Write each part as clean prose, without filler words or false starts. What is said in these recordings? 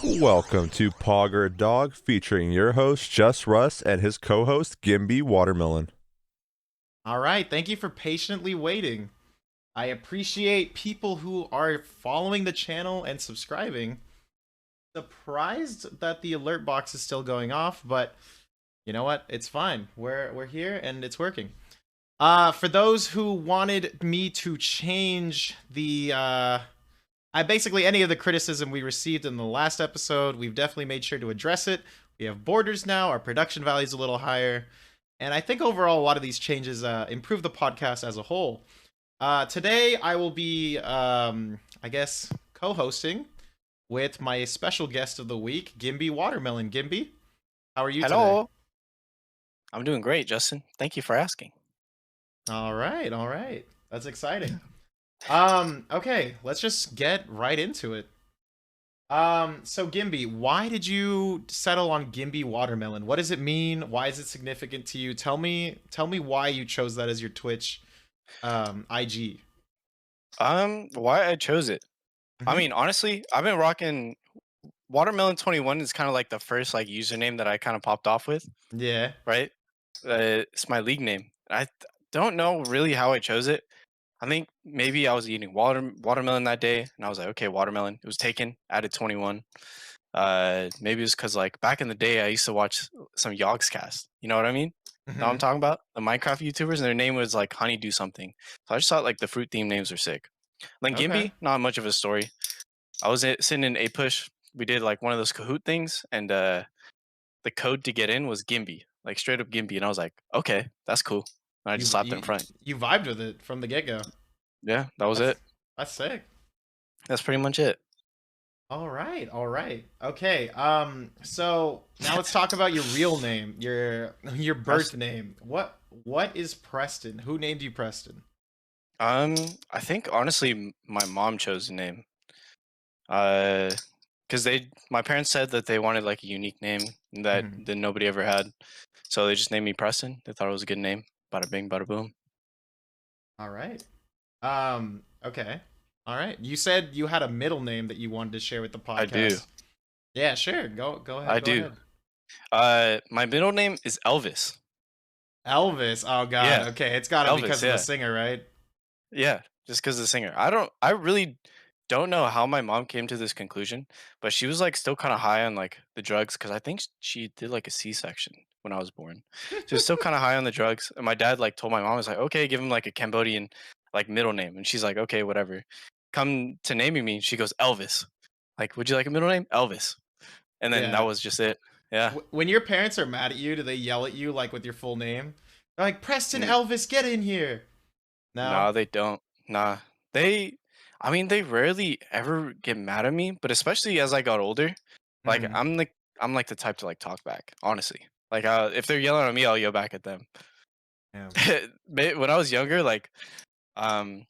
Welcome to Pogger Dog, featuring your host JussRuss and his co-host Gimbi Watermelon. All right, thank you for patiently waiting. I appreciate people who are following the channel and subscribing. Surprised that the alert box is still going off, but you know what? It's fine. We're here and it's working. For those who wanted me to change the I basically any of the criticism we received in the last episode, we've definitely made sure to address it. We have borders now, our production value is a little higher, and I think overall a lot of these changes improve the podcast as a whole. Today I will be, I guess, co-hosting with my special guest of the week, Gimbi Watermelon. Gimbi, how are you today? Hello. I'm doing great, Justin. Thank you for asking. All right, all right. That's exciting. Okay, let's just get right into it. So Gimbi, why did you settle on Gimbi Watermelon? What does it mean? Why is it significant to you? Tell me why you chose that as your Twitch IG. Why I chose it. I Hmm. mean, honestly, I've been rocking Watermelon 21 is kind of like the first like username that I kind of popped off with, Yeah. right? It's my league name. Don't know really how I chose it. I think maybe I was eating watermelon that day, and I was like, okay, watermelon. It was taken, added 21. Maybe it's because like back in the day, I used to watch some Yogscast. You know what I mean? Know what I'm Hmm. talking about? The Minecraft YouTubers, and their name was like Honeydew something. So I just thought like the fruit theme names were sick. Then Okay. Gimby, not much of a story. I was sitting in A push. We did like one of those Kahoot things, and the code to get in was Gimby, like straight up Gimby, and I was like, okay, that's cool. And I just You slapped it in you front. you vibed with it from the get go. Yeah, that was That's it. that's sick. That's pretty much it. All right, all right. Okay. So now let's talk about your real name, your birth Preston. name. What is Preston? Who named you Preston? Um, I think honestly, my mom chose the name. Uh, because my parents said that they wanted like a unique name Hmm. that nobody ever had, so they just named me Preston. They thought it was a good name. Bada bing, bada boom. All right. Okay. All right. You said you had a middle name that you wanted to share with the I do. podcast. Yeah, sure. Go ahead. I Go do. ahead. My middle name is Elvis. Elvis. Oh God. Yeah, Okay, it's got to be Elvis. because of the Yeah, singer, right? yeah. Just because the singer. I really don't know how my mom came to this conclusion, but she was like still kind of high on like the drugs because I think she did like a C-section when I was born. She was still kind of high on the drugs, and my dad like told my mom, was like, okay, give him like a Cambodian like middle name, and she's like, okay, whatever. Come to naming me, she goes Elvis. Like, would you like a middle name? Elvis. And then that Yeah. was just it. Yeah. When your parents are mad at you, do they yell at you like with your full name? They're like, Preston N- Elvis, get in here. No. Nah, they don't. Nah. They I mean they rarely ever get mad at me, but especially as I got older, like Hmm. I'm like the type to like talk back, honestly. Like if they're yelling at me, I'll yell back at them. Yeah. When I was younger, like um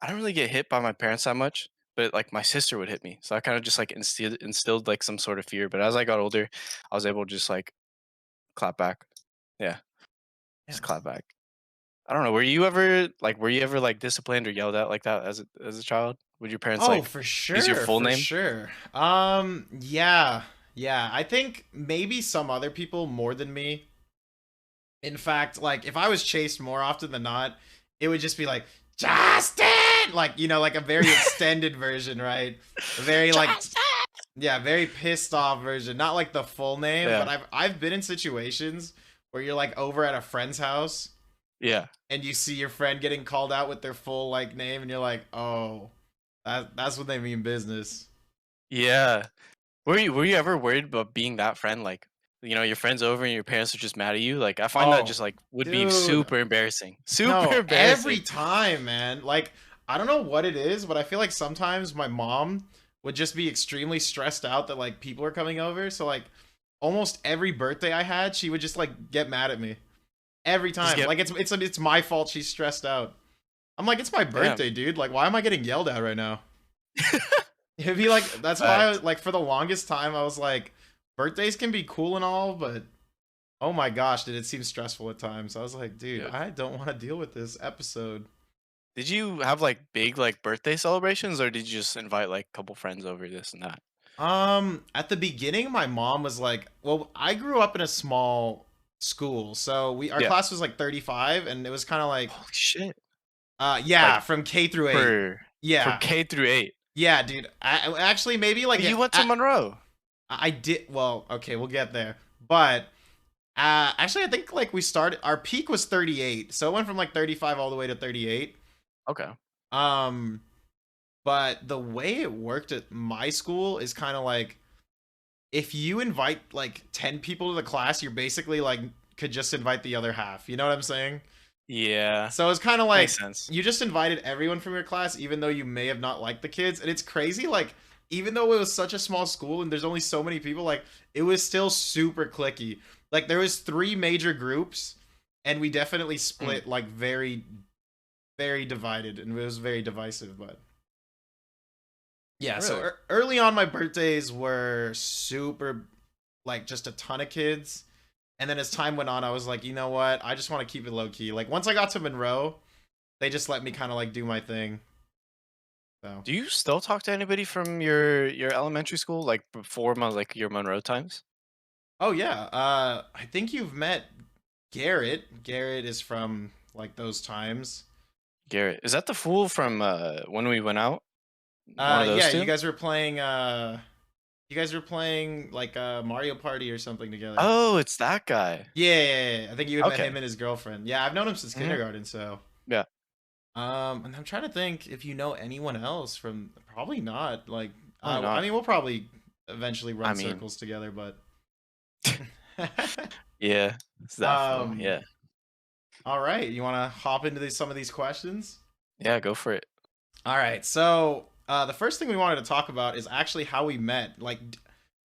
I don't really get hit by my parents that much, but like my sister would hit me. So I kind of just like instilled like some sort of fear, but as I got older, I was able to just like clap back. Yeah, Yeah. just clap back. I don't know. Were you ever like disciplined or yelled at like that as a child? Would your parents Oh, like for use your sure, full for name? sure. Yeah, yeah. I think maybe some other people more than me. In fact, like if I was chased more often than not, it would just be like Justin, like like a very extended version, right? A very like Just yeah, very pissed off version, not like the full name, but yeah, I've been in situations where you're like over at a friend's house yeah, and you see your friend getting called out with their full like name and you're like, "Oh, that's what they mean business." yeah. Were you ever worried about being that friend? Like, your friends over and your parents are just mad at you. Like, I find that Oh, just like would be dude. super embarrassing. Super No, every embarrassing. time, man. Like, I don't know what it is, but I feel like sometimes my mom would just be extremely stressed out that like people are coming over. So like almost every birthday I had, she would just like get mad at me. Every Just time. get Like it's my fault she's stressed out. I'm like, it's my damn. birthday, dude. Like, why am I getting yelled at right now? It'd be like that's why Facts. like for the longest time I was like, birthdays can be cool and all, but oh my gosh, did it seem stressful at times. I was like, dude, Yeah. I don't want to deal with this episode. Did you have like big like birthday celebrations, or did you just invite like a couple friends over this and that? At the beginning, my mom was like, well, I grew up in a small school, so our Yeah. class was like 35, and it was kind of like, Holy shit. yeah, Like from K through 8. for from Yeah, K through 8. yeah, dude. Actually, maybe like You went to Monroe. I did. Well, okay, we'll get there. But actually, I think like our peak was 38, so it went from like 35 all the way to 38. Okay. Um, but the way it worked at my school is kind of like, if you invite like 10 people to the class, you're basically like could just invite the other half. You know what I'm saying? Yeah. So it's kind of like Makes sense. you just invited everyone from your class, even though you may have not liked the kids. And it's crazy, like, even though it was such a small school and there's only so many people, like, it was still super clicky. Like, there was 3 major groups, and we definitely split like very, very divided, and it was very divisive. But yeah, Really? so early on, my birthdays were super, like, just a ton of kids. And then as time went on, I was like, you know what? I just want to keep it low key. Like, once I got to Monroe, they just let me kind of like do my thing. So, Do you still talk to anybody from your elementary school, like before like your Monroe times? oh yeah, I think you've met Garrett. Garrett is from like those times. Garrett, is that the fool from when we went out? One of those Yeah, two? you guys were playing like Mario Party or something together. Oh, it's that guy. Yeah. I think you had met Okay. him and his girlfriend. Yeah, I've known him since Mhm. kindergarten. So, Yeah. and I'm trying to think if you know anyone else from. Probably not. Like, Probably not. I mean, we'll probably eventually run I mean- circles together, but. Yeah. It's that fool. Um, Yeah. All right, you want to hop into some of these questions? Yeah, go for it. All right, so the first thing we wanted to talk about is actually how we met. Like,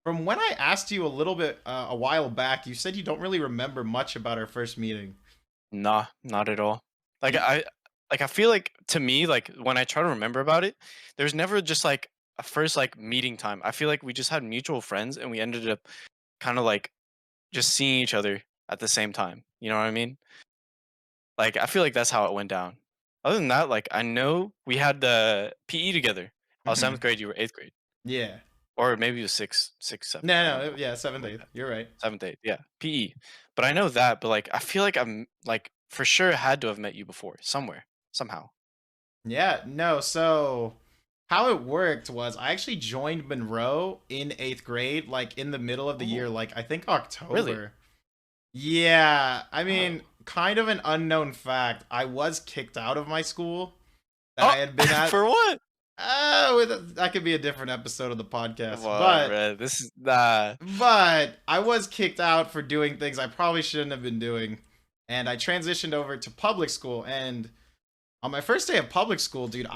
from when I asked you a little bit a while back, you said you don't really remember much about our first meeting. Nah, not at all. I feel like to me, like when I try to remember about it, there's never just like a first like meeting time. I feel like we just had mutual friends and we ended up kind of like just seeing each other at the same time. You know what I mean? Like I feel like that's how it went down. Other than that, like I know we had the PE together. I was Mhm. 7th grade, you were 8th grade, Yeah. or maybe it was 7th. I don't No, know. yeah, seventh, Something like eighth. that. You're right. 7th, 8th, yeah, PE. But I know that. But like I feel like I'm like for sure had to have met you before somewhere somehow. Yeah, no, so how it worked was I actually joined Monroe in 8th grade, like in the middle of the year, Oh, like I think really? October. Yeah, I Oh. mean, kind of an unknown fact. I was kicked out of my school that Oh, I had been at. for what? That could be a different episode of the podcast, Come on, bro. This is nah. but I was kicked out for doing things I probably shouldn't have been doing, and I transitioned over to public school. And on my first day of public school, dude,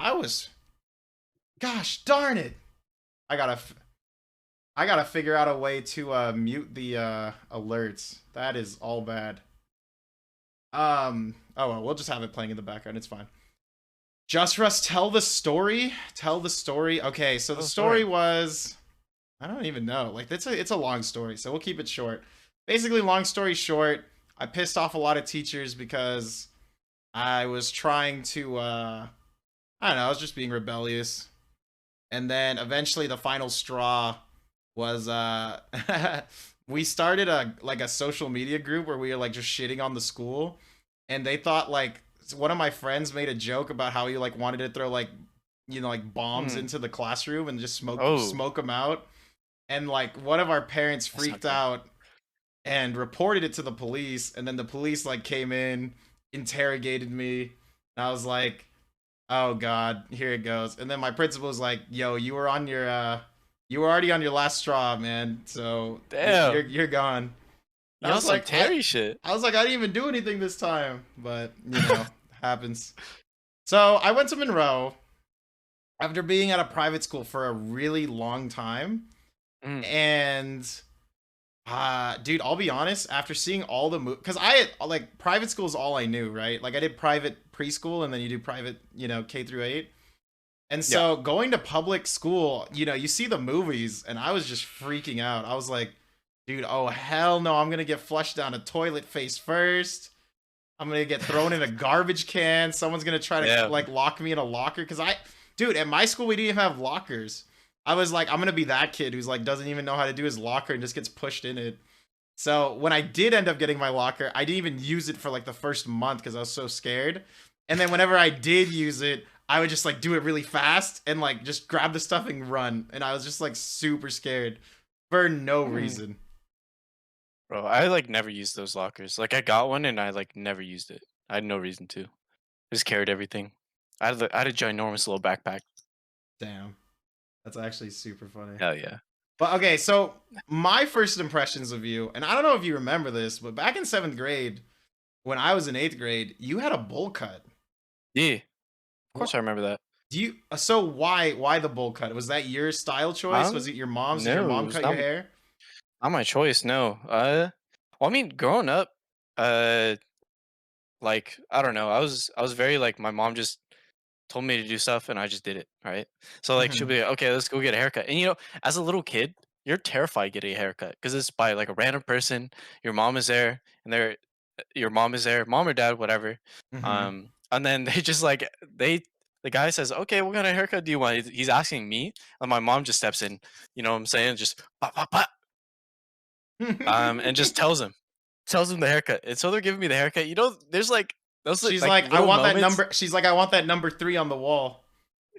gosh darn it, I gotta, I gotta figure out a way to mute the alerts. That is all bad. Oh well, we'll just have it playing in the background. It's fine. JussRuss, tell the story. Tell the story. Okay, so the Oh, story sorry. was, I don't even know. Like it's a long story, so we'll keep it short. Basically, long story short, I pissed off a lot of teachers because I was trying to I don't know, I was just being rebellious. And then eventually the final straw was we started a social media group where we were like just shitting on the school, and they thought like one of my friends made a joke about how he like wanted to throw like like bombs Hmm. into the classroom and just Oh, smoke them out, and like one of our parents that's not freaked good. out and reported it to the police, and then the police like came in, interrogated me, and I was like, oh god, here it goes. And then my principal was like, yo, you were already on your last straw, man, so Damn. you're gone. I Y'all was some like, Terry shit. I was like, I didn't even do anything this time, but happens. So I went to Monroe after being at a private school for a really long time, Mm. and dude, I'll be honest, after seeing all the because I had like private school is all I knew, right? Like I did private preschool, and then you do private, K through 8. And Yeah. so going to public school, you see the movies, and I was just freaking out. I was like, dude, oh hell no, I'm gonna get flushed down a toilet face first. I'm gonna get thrown in a garbage can. Someone's gonna try to Yeah. like lock me in a locker. Dude, at my school we didn't even have lockers. I was like, I'm gonna be that kid who's like doesn't even know how to do his locker and just gets pushed in it. So when I did end up getting my locker, I didn't even use it for like the first month because I was so scared. And then whenever I did use it, I would just like do it really fast and like just grab the stuff and run. And I was just like super scared for no Hmm. reason. Bro, I like never used those lockers. Like I got one and I like never used it. I had no reason to. I just carried everything. I had a ginormous little backpack. Damn, that's actually super funny. Hell yeah. But okay, so my first impressions of you, and I don't know if you remember this, but back in 7th grade, when I was in 8th grade, you had a bowl cut. Yeah. Of course What I remember that. do you? So why the bowl cut? Was that your style choice? Was Um, it your mom's? Did your no, it mom was cut your hair? not my choice. No. Well, I mean, growing up, uh, like I don't know, I was very like my mom just told me to do stuff and I just did it, right? So like she'll Hmm. be like, okay, let's go get a haircut. And as a little kid, you're terrified getting a haircut because it's by like a random person. Your mom is there, and your mom is there, mom or dad, whatever. Hmm. And then they just like the guy says, okay, what kind of haircut do you want? He's asking me, and my mom just steps in. You know what I'm saying? Just pop, pop, pop, and just tells him the haircut. And so they're giving me the haircut. There's like those She's like like, I little want that moments. number. She's like, I want that number 3 on the wall.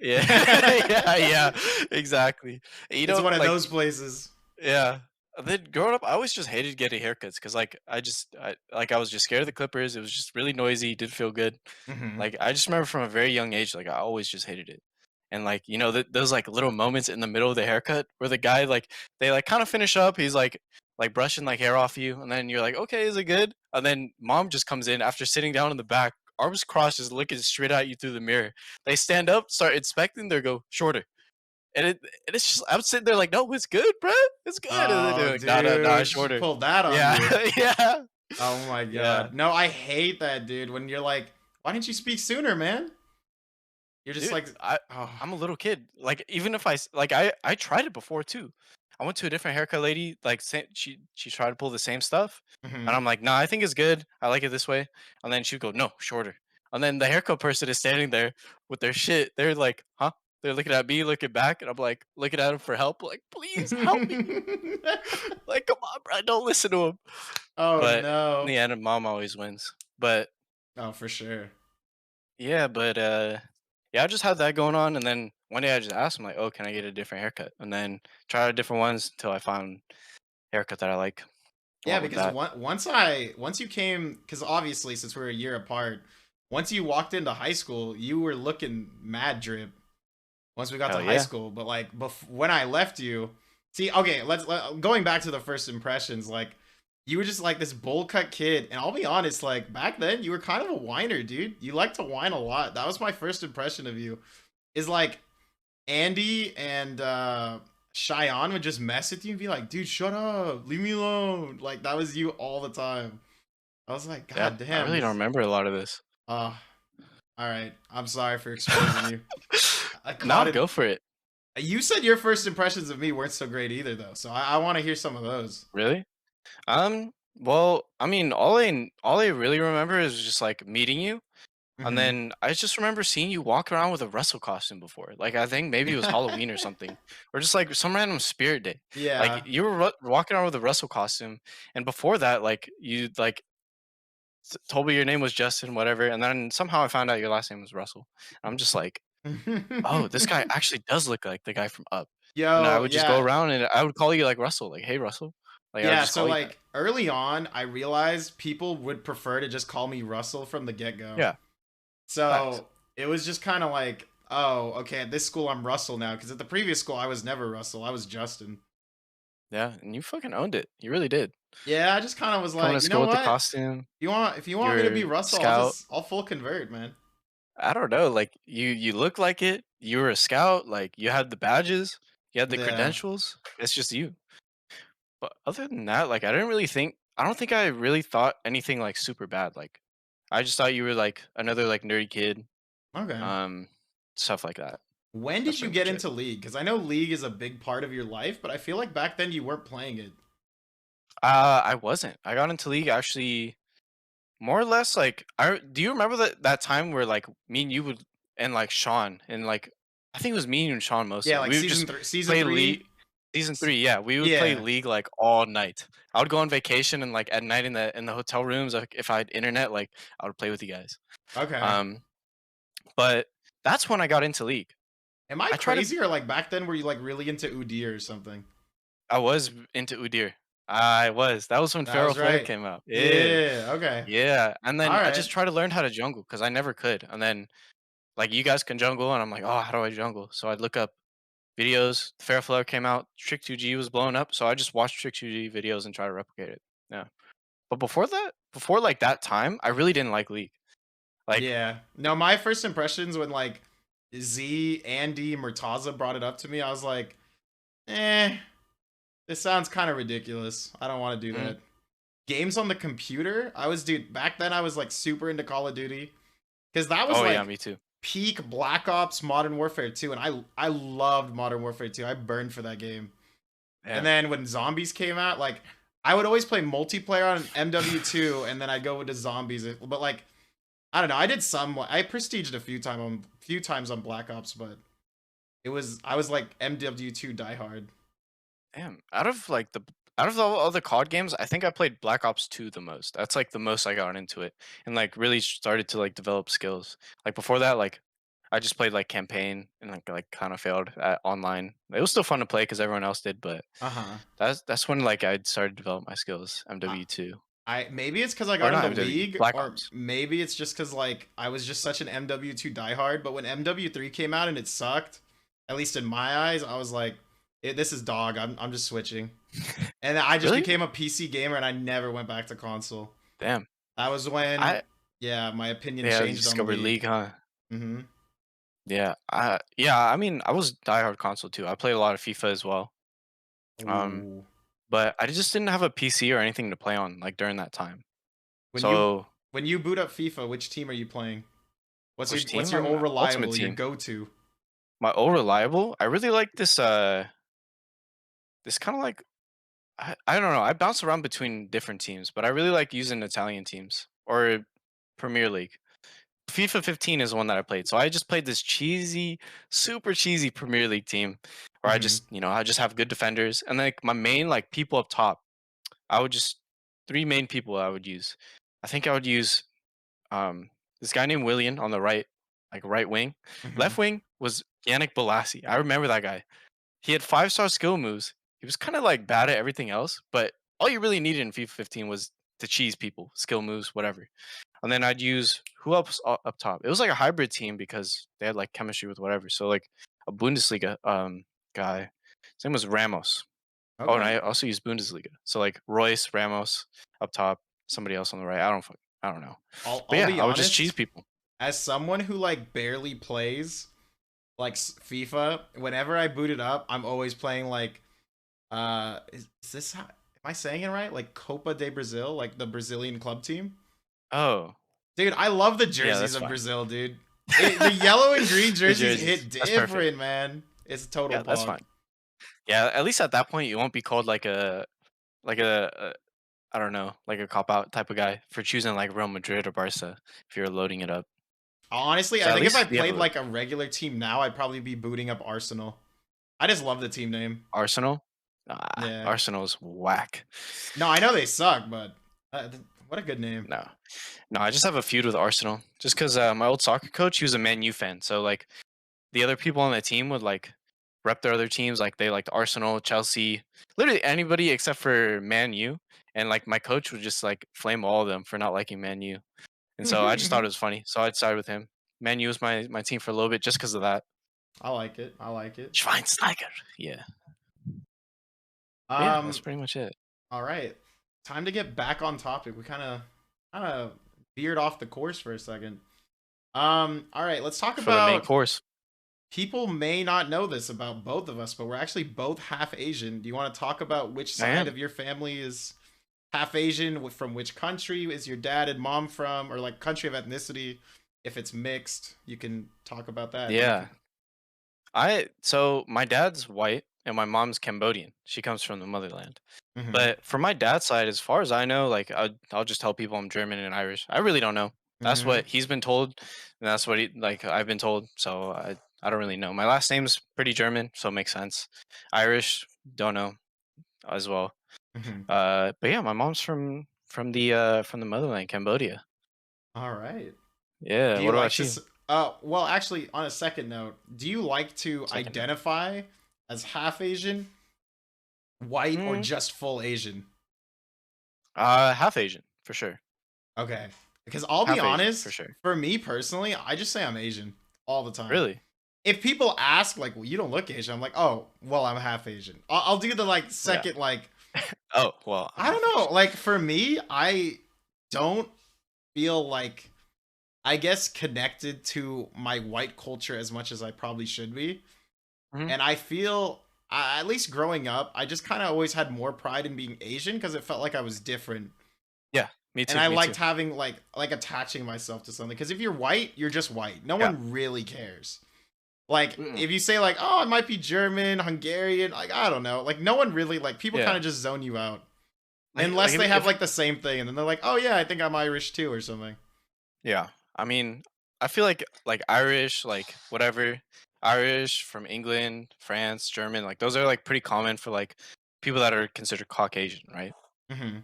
Yeah, It's yeah, yeah, exactly. one of Like, those places. yeah. And then growing up, I always just hated getting haircuts because, like, I was just scared of the clippers. It was just really noisy. Didn't feel good. Hmm. Like, I just remember from a very young age, like, I always just hated it. And like, those like little moments in the middle of the haircut where the guy like they like kind of finish up. He's like brushing like hair off you, and then you're like, okay, is it good? And then mom just comes in after sitting down in the back, arms crossed, just looking straight at you through the mirror. They stand up, start inspecting. They go shorter, and it's just I'm sitting there like, no, it's good, bro, it's good. And then Oh, they're like, nah, nah, nah, dude, it's she shorter. pulled that on Yeah, you. yeah, Oh my yeah. god. No, I hate that, dude. When you're like, why didn't you speak sooner, man? You're just Dude, like, oh. I'm a little kid. Like even if I tried it before too. I went to a different haircut lady. Like she tried to pull the same stuff, and Hmm. I'm like, nah, I think it's good. I like it this way. And then she'd go, no, shorter. And then the haircut person is standing there with their shit. They're like, huh? They're looking at me, looking back, and I'm like looking at him for help. Like, please help me. Like, come on, bro, don't listen to him. Oh But in no. the end, mom always wins. But Oh, for sure. yeah, but yeah, I just had that going on, and then one day I just asked him like, "Oh, can I get a different haircut?" And then tried different ones until I found a haircut that I like. I Yeah, went with because that. once you came, because obviously since we're a year apart, once you walked into high school, you were looking mad drip. Once we got to Hell high yeah, school, but like when I left you, see, okay, going back to the first impressions, like you were just like this bowl cut kid, and I'll be honest, like back then you were kind of a whiner, dude. You like to whine a lot. That was my first impression of you. Is like Andy and Cheyenne would just mess with you and be like, dude, shut up, leave me alone. Like that was you all the time. I was like, yeah. God I damn, really don't this. remember a lot of this. Uh, all right. I'm sorry for exposing you. I caught No, it. go for it. You said your first impressions of me weren't so great either, though. So I want to hear some of those. Really? Well, I mean, all I really remember is just like meeting you. And Hmm. then I just remember seeing you walk around with a Russell costume before. Like I think maybe it was Halloween or something, or just like some random spirit day. Like Yeah. you were walking around with a Russell costume, and before that, like you like told me your name was Justin, whatever, and then somehow I found out your last name was Russell. I'm just like, oh, this guy actually does look like the guy from Up. And I Yo, would just go yeah. around and I would call you like Russell, like, hey Russell, like I would Yeah, just so call you that. like early on, I realized people would prefer to just call me Russell from the get-go. Yeah, facts. So it was just kind of like, oh, okay, at this school I'm Russell now, because at the previous school I was never Russell, I was Justin. Yeah, and you fucking owned it. You really did. Yeah, I just kind of was Coming to like, you school know with the what? costume. If you want me to be You're Russell, scout. I'll full convert, man. I don't know, like, you look like it, you were a scout, like, you had the badges, you had the Yeah. credentials, it's just you. But other than that, like, I don't think I really thought anything, like, super bad, like, I just thought you were, like, another, like, nerdy kid, Okay. um, stuff like that. When That's did you pretty get much it. into League? Because I know League is a big part of your life, but I feel like back then you weren't playing it. I wasn't. I got into League actually more or less, like, I do you remember that time where, like, me and you would and, like, Sean and, like, I think it was me and Sean Yeah, mostly. like We would season just three. Season play three. season 3, yeah. We would play Yeah. League like all night. I would go on vacation and like at night in the hotel rooms, like if I had internet, like I would play with you guys. Okay. Um, but that's when I got into League. Am I I tried to crazy or like back then were you like really into Udyr or something? I was into Udyr. I was. That was when That Feral was Flare right. came out. Yeah. Yeah. Okay. Yeah. And All then I right. just tried to learn how to jungle because I never could. And then like you guys can jungle and I'm like, oh, how do I jungle? So I'd look up videos. Feral Flare came out, Trick 2G was blowing up, so I just watched Trick 2G videos and try to replicate it. Yeah. But before that, before like that time, I really didn't like League. Like, Yeah. No, my first impressions when like Z, Andy, Murtaza brought it up to me, I was like, this sounds kind of ridiculous. I don't want to do mm, that. Games on the computer, dude, back then I was like super into Call of Duty. Because that was oh yeah, like me too. peak Black Ops Modern Warfare 2. And I loved Modern Warfare 2. I burned for that game. And Yeah. then when Zombies came out, like I would always play multiplayer on MW2 and then I'd go into Zombies. But like I don't know. I did some. I prestiged a few times on Black Ops, but I was like MW2 diehard. Damn. Out of all the COD games, I think I played Black Ops 2 the most. That's like the most I got into it and like really started to like develop skills. Like before that, like I just played like campaign and like kind of failed at online. It was still fun to play because everyone else did, but Uh huh. that's when like I started to develop my skills. I, MW2 I maybe it's because I or got not into MW, League, Black or Ops. maybe it's just because like I was just such an MW2 diehard. But when MW3 came out and it sucked, at least in my eyes, I was like, this is dog. I'm just switching. And I just Really? became a PC gamer and I never went back to console. Damn. That was when, I yeah, my opinion Yeah, you changed on discovered League. League, huh? Mm-hmm. Yeah. Yeah. I mean, I was diehard console too. I played a lot of FIFA as well. Um, Ooh. but I just didn't have a PC or anything to play on like during that time. When you So when you boot up FIFA, which team are you playing? which What's team? your I'm all Ultimate reliable, your Team. go-to? My old reliable. I really like this. This kind of like I don't know. I bounce around between different teams, but I really like using Italian teams or Premier League. FIFA 15 is the one that I played. So I just played this cheesy, super cheesy Premier League team where I Mm-hmm. just, I just have good defenders and like my main like people up top. I would just three main people I would use. I think I would use um this guy named William on the right, like right wing. Mm-hmm. Left wing was Yannick Balassi. I remember that guy. He had 5-star skill moves. He was kind of like bad at everything else, but all you really needed in FIFA 15 was to cheese people, skill moves, whatever. And then I'd use who else up top? It was like a hybrid team because they had like chemistry with whatever. So like a Bundesliga guy. His name was Ramos. Oh, and Okay. I also use Bundesliga. So like Royce, Ramos up top, somebody else on the right. I don't know. But I'll yeah, be I would just cheese honest. people. As someone who like barely plays like FIFA, whenever I boot it up, I'm always playing like is this how, am I saying it right? Like Copa de Brazil, like the Brazilian club team. Oh, Dude, I love the yeah, jerseys that's of fine. Brazil, dude. The yellow and green The jerseys jerseys. hit That's perfect. different, man. It's a total Yeah, that's pog. fine. Yeah, at least at that point you won't be called like a I don't know, like a cop out type of guy for choosing like Real Madrid or Barca if you're loading it up. Honestly, So I at think if I least you have played a like a regular team now, I'd probably be booting up Arsenal. I just love the team name. Arsenal. Yeah. Arsenal's whack. No, I know they suck, but what a good name. No, no, I just have a feud with Arsenal just because my old soccer coach, he was a Man U fan. So like the other people on the team would like rep their other teams, like they liked Arsenal, Chelsea, literally anybody except for Man U. And like my coach would just like flame all of them for not liking Man U. And so I just thought it was funny. So I'd side with him. Man U was my team for a little bit just because of that. I like it. I like it. Schweinsteiger. Yeah. But yeah, that's Um, pretty much it. all right. Time to get back on topic. We kind of veered off the course for a second. All right, let's talk For the main about course. people may not know this about both of us, but we're actually both half Asian. Do you want to talk about which I side am. of your family is half Asian? From which country is your dad and mom from, or like country of ethnicity? If it's mixed, you can talk about that. Yeah. So my dad's white and my mom's Cambodian. She comes from the motherland. Mm-hmm. But for my dad's side, as far as I know, like I'll just tell people I'm German and Irish. I really don't know. That's Mm-hmm. what he's been told, and that's what I've been told. So I don't really know. My last name's pretty German, so it makes sense. Irish, don't know as well. Mhm. But yeah, my mom's from the motherland, Cambodia. All right. Yeah. Do you What like about to? you? Well, actually, on a second note, do you like to Second note. identify as half Asian, white, or Mm, just full Asian? half Asian for sure. Okay. Because I'll be Half Asian for honest, sure. for me personally, I just say I'm Asian all the time. Really? If people ask, like, well, you don't look Asian, I'm like, oh, well, I'm half Asian. I'll do the like Yeah. second, like, Oh well, I'm I don't half Asian. know. Like, for me, I don't feel like, I guess, connected to my white culture as much as I probably should be. Hmm. And I feel, at least growing up, I just kind of always had more pride in being Asian because it felt like I was different. Yeah. Me And too. I Me too. liked having like attaching myself to something. Because if you're white, you're just white. No Yeah. one really cares. Like Mm-mm. if you say like, oh, it might be German, Hungarian, like I don't know. Like no one really, like people kind Yeah. of just zone you out. Like Unless they have if like the same thing, and then they're like, oh yeah, I think I'm Irish too or something. yeah. I mean, I feel like Irish, like whatever, Irish from England, France, German, like those are like pretty common for like people that are considered Caucasian, right? Hmm.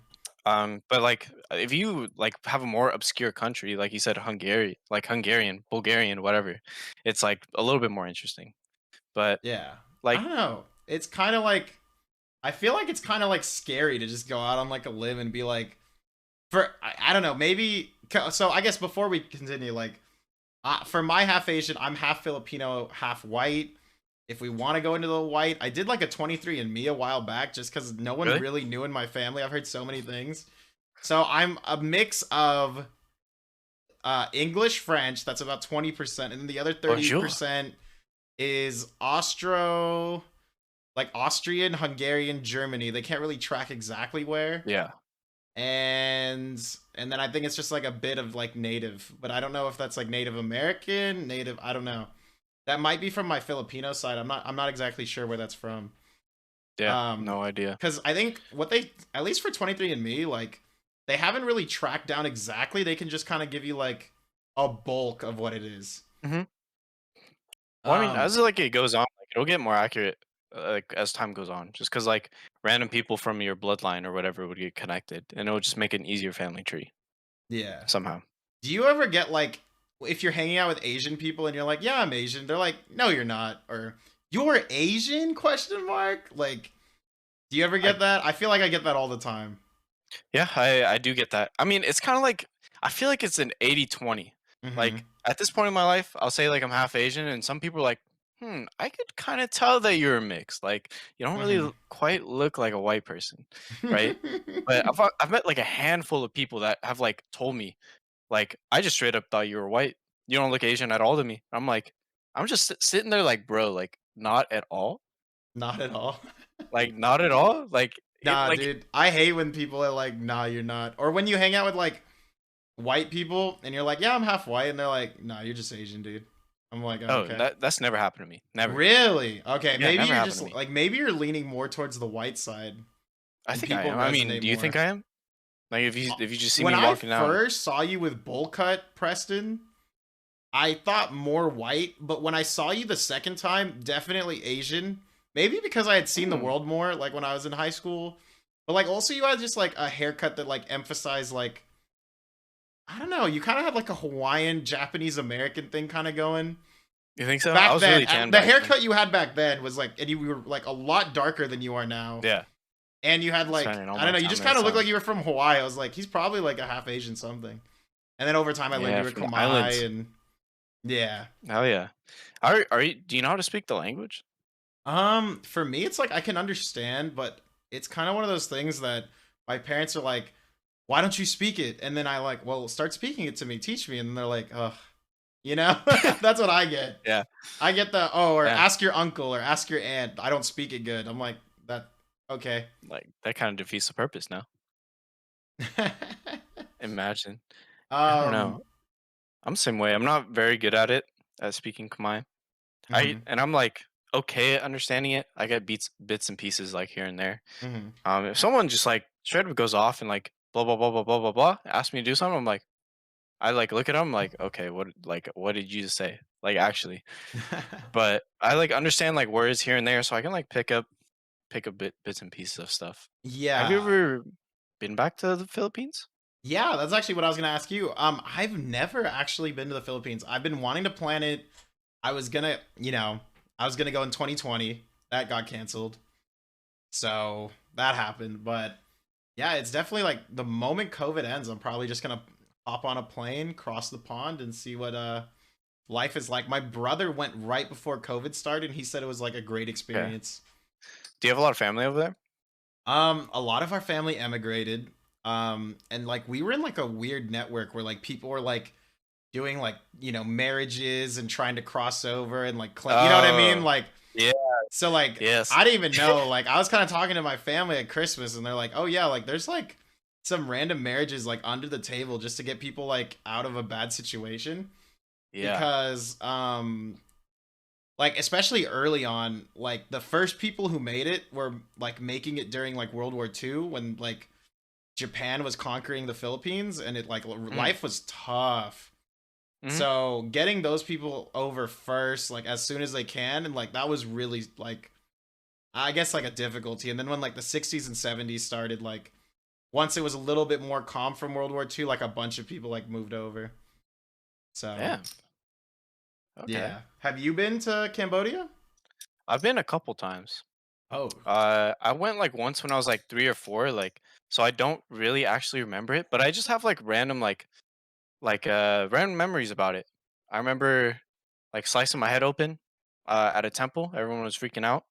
But like if you like have a more obscure country, like you said, Hungary, like Hungarian, Bulgarian, whatever, it's like a little bit more interesting. But Yeah. I like, don't know. It's kind of like, I feel like it's kind of like scary to just go out on like a limb and be like, I don't know, maybe. So I guess before we continue, like, for my half Asian, I'm half Filipino, half white. If we want to go into the white, I did like a 23andMe a while back just because no one really? really knew in my family. I've heard so many things. So I'm a mix of English, French, that's about 20%, and then the other Bonjour. 30% is Austro, like Austrian, Hungarian, Germany. They can't really track exactly where. Yeah. And and then I think it's just like a bit of like native, but I don't know if that's like Native American, native, I don't know. That might be from my Filipino side. I'm not exactly sure where that's from. Yeah. No idea. Cuz I think what they, at least for 23andMe, like they haven't really tracked down exactly. They can just kind of give you like a bulk of what it is. Hmm. Well, I mean, Um as like it goes on, like it'll get more accurate, like as time goes on. Just because like random people from your bloodline or whatever would get connected, and it'll just make an easier family tree yeah. somehow. Do you ever get like, if you're hanging out with Asian people and you're like, "Yeah, I'm Asian." They're like, "No, you're not." Or, "You're Asian?" question mark? Like, do you ever I get that? I feel like I get that all the time. Yeah, I do get that. I mean, it's kind of like I feel like it's an 80-20. Like Mhm. at this point in my life, I'll say like I'm half Asian, and some people are like, I could kind of tell that you're a mix. Like you don't really Mhm. quite look like a white person, right? But I've met like a handful of people that have like told me, like, I just straight up thought you were white. You don't look Asian at all to me. I'm like, I'm just sitting there like, bro, like not at all, Not at all. like not at all, like it, Nah, like dude. I hate when people are like, "Nah, you're not." Or when you hang out with like white people and you're like, "Yeah, I'm half white," and they're like, "Nah, you're just Asian, dude." I'm like, "Oh, oh, okay." that's never happened to me. Never. Really? Okay, Yeah, maybe never you're happened just to me. like, maybe you're leaning more towards the white side I and think I people am. I mean, resonate do you think more. I am? Like if you just see When me I walking down, first saw you with bowl cut, Preston, I thought more white, but when I saw you the second time, definitely Asian. Maybe because I had seen the hmm, world more, like when I was in high school. But like also you had just like a haircut that like emphasized like, I don't know, you kind of had like a Hawaiian Japanese American thing kind of going. you think so? I Back was then, really tan the back then. haircut you had back then was like, and you were like a lot darker than you are now. Yeah, And you had like, spending all I don't my know, you time just in the kind of looked sun. like you were from Hawaii. I was like, he's probably like a half Asian something. And then over time I learned Yeah, you were from the islands. Khmer and yeah. Hell yeah. Are you? Do you know how to speak the language? For me, it's like I can understand, but it's kind of one of those things that my parents are like, "Why don't you speak it?" And then I like, "Well, start speaking it to me, teach me." And they're like, "Ugh," you know. That's what I get. Yeah, I get the, "Oh," or yeah. ask your uncle or ask your aunt. I don't speak it good. I'm like, that okay. Like that kind of defeats the purpose now. Imagine. I don't um. know. I'm the same way. I'm not very good at it at speaking Khmer. Mhm, I'm like okay at understanding it. I get bits and pieces like here and there. mhm. If someone just like straight up goes off and like blah blah blah blah blah blah blah asks me to do something, I'm like, I like look at them like, okay, what did you just say? Like actually. But I like understand like words here and there, so I can like pick up bits and pieces of stuff. Have you Yeah. ever been back to the Philippines? Yeah, that's actually what I was gonna ask you. I've never actually been to the Philippines. I've been wanting to plan it. I was gonna, I was gonna go in 2020. That got canceled. So that happened. But yeah, it's definitely like the moment COVID ends, I'm probably just gonna hop on a plane, cross the pond, and see what life is like. My brother went right before COVID started, and he said it was like a great Okay. experience. Do you have a lot of family over there? A lot of our family emigrated. And like we were in like a weird network where like people were like doing like, marriages and trying to cross over and like you know what I mean? Oh, Like yeah, so like yes. I didn't even know. Like I was kind of talking to my family at Christmas and they're like, "Oh yeah, like there's like some random marriages like under the table just to get people like out of a bad situation." Yeah. Because like especially early on, like the first people who made it were like making it during like World War II when like Japan was conquering the Philippines and it like Mm, life was tough. mhm. So getting those people over first, like as soon as they can, and like that was really like I guess like a difficulty. And then when like the 60s and 70s started, like once it was a little bit more calm from World War II, like a bunch of people like moved over. So Damn. Okay. yeah. Have you been to Cambodia? I've been a couple times. Oh, I went like once when I was like 3 or 4, like so I don't really actually remember it, but I just have like random random memories about it. I remember like slicing my head open at a temple. Everyone was freaking out.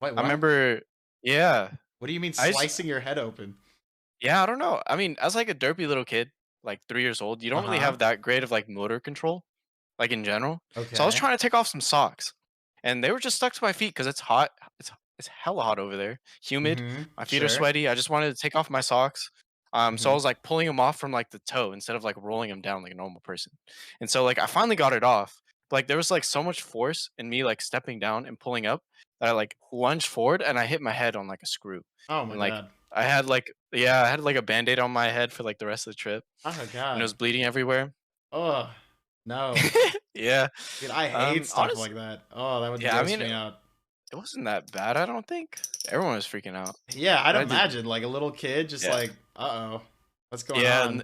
wait, I what? remember, yeah. What do you mean I just slicing your head open? Yeah, I don't know. I mean, as like a derpy little kid, like 3 years old, you Uh don't really huh. have that great of like motor control, like in general. So I was Okay. trying to take off some socks, and they were just stuck to my feet because it's hot. It's hella hot over there, humid. Mm-hmm. My feet are Sure. sweaty. I just wanted to take off my socks. So I Mm-hmm. was like pulling them off from like the toe instead of like rolling them down like a normal person. And so like I finally got it off. But like there was like so much force in me like stepping down and pulling up that I like lunged forward and I hit my head on like a screw. Oh my And like god. I had like a band-aid on my head for like the rest of the trip Oh my and it god. was bleeding everywhere. Oh no. Yeah. Dude, I hate stuff Honest like that. Oh, that would yeah, I gross mean me out. it wasn't that bad, I don't think. Everyone was freaking out. Yeah, I'd But I did imagine like a little kid just yeah. like, uh-oh, what's going Yeah, and on?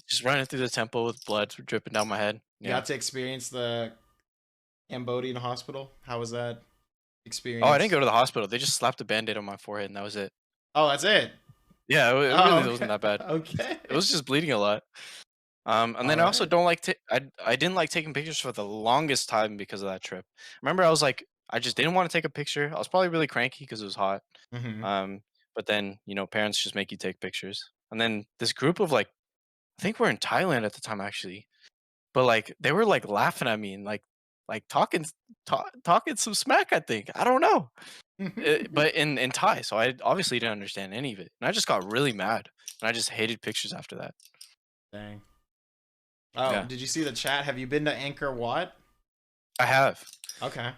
just running through the temple with blood dripping down my head. You Yeah. got to experience the Cambodian hospital. How was that Oh, I didn't experience? go to the hospital. They just slapped a Band-Aid on my forehead and that was it. Oh, that's it. Yeah, it Oh, really wasn't okay. that bad. Okay. It was just bleeding a lot. And All then I also right. don't like to I didn't like taking pictures for the longest time because of that trip. Remember, I was like, I just didn't want to take a picture. I was probably really cranky because it was hot. Mm-hmm. Um, but then parents just make you take pictures. And then this group of like, I think we're in Thailand at the time actually, but like they were like laughing at me and like talking some smack. I think I don't know, but in Thai, so I obviously didn't understand any of it, and I just got really mad, and I just hated pictures after that. Dang. Oh, Yeah, did you see the chat? Have you been to Angkor Wat? I have. Okay.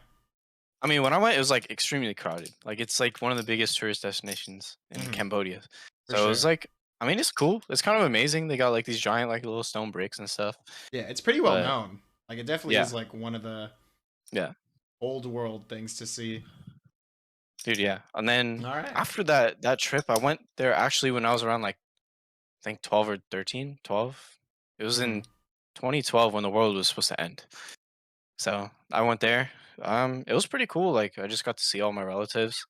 I mean, when I went, it was like extremely crowded. Like it's like one of the biggest tourist destinations in Mm-hmm. Cambodia. For So it was sure. like, I mean, it's cool. It's kind of amazing. They got like these giant like little stone bricks and stuff. Yeah, it's pretty well But known. Like it definitely yeah, is like one of the yeah, old world things to see. dude, yeah. And then All right. after that trip, I went there actually when I was around like I think 12 or 13, 12. It was Mm-hmm. in 2012 when the world was supposed to end. So I went there. It was pretty cool. Like I just got to see all my relatives.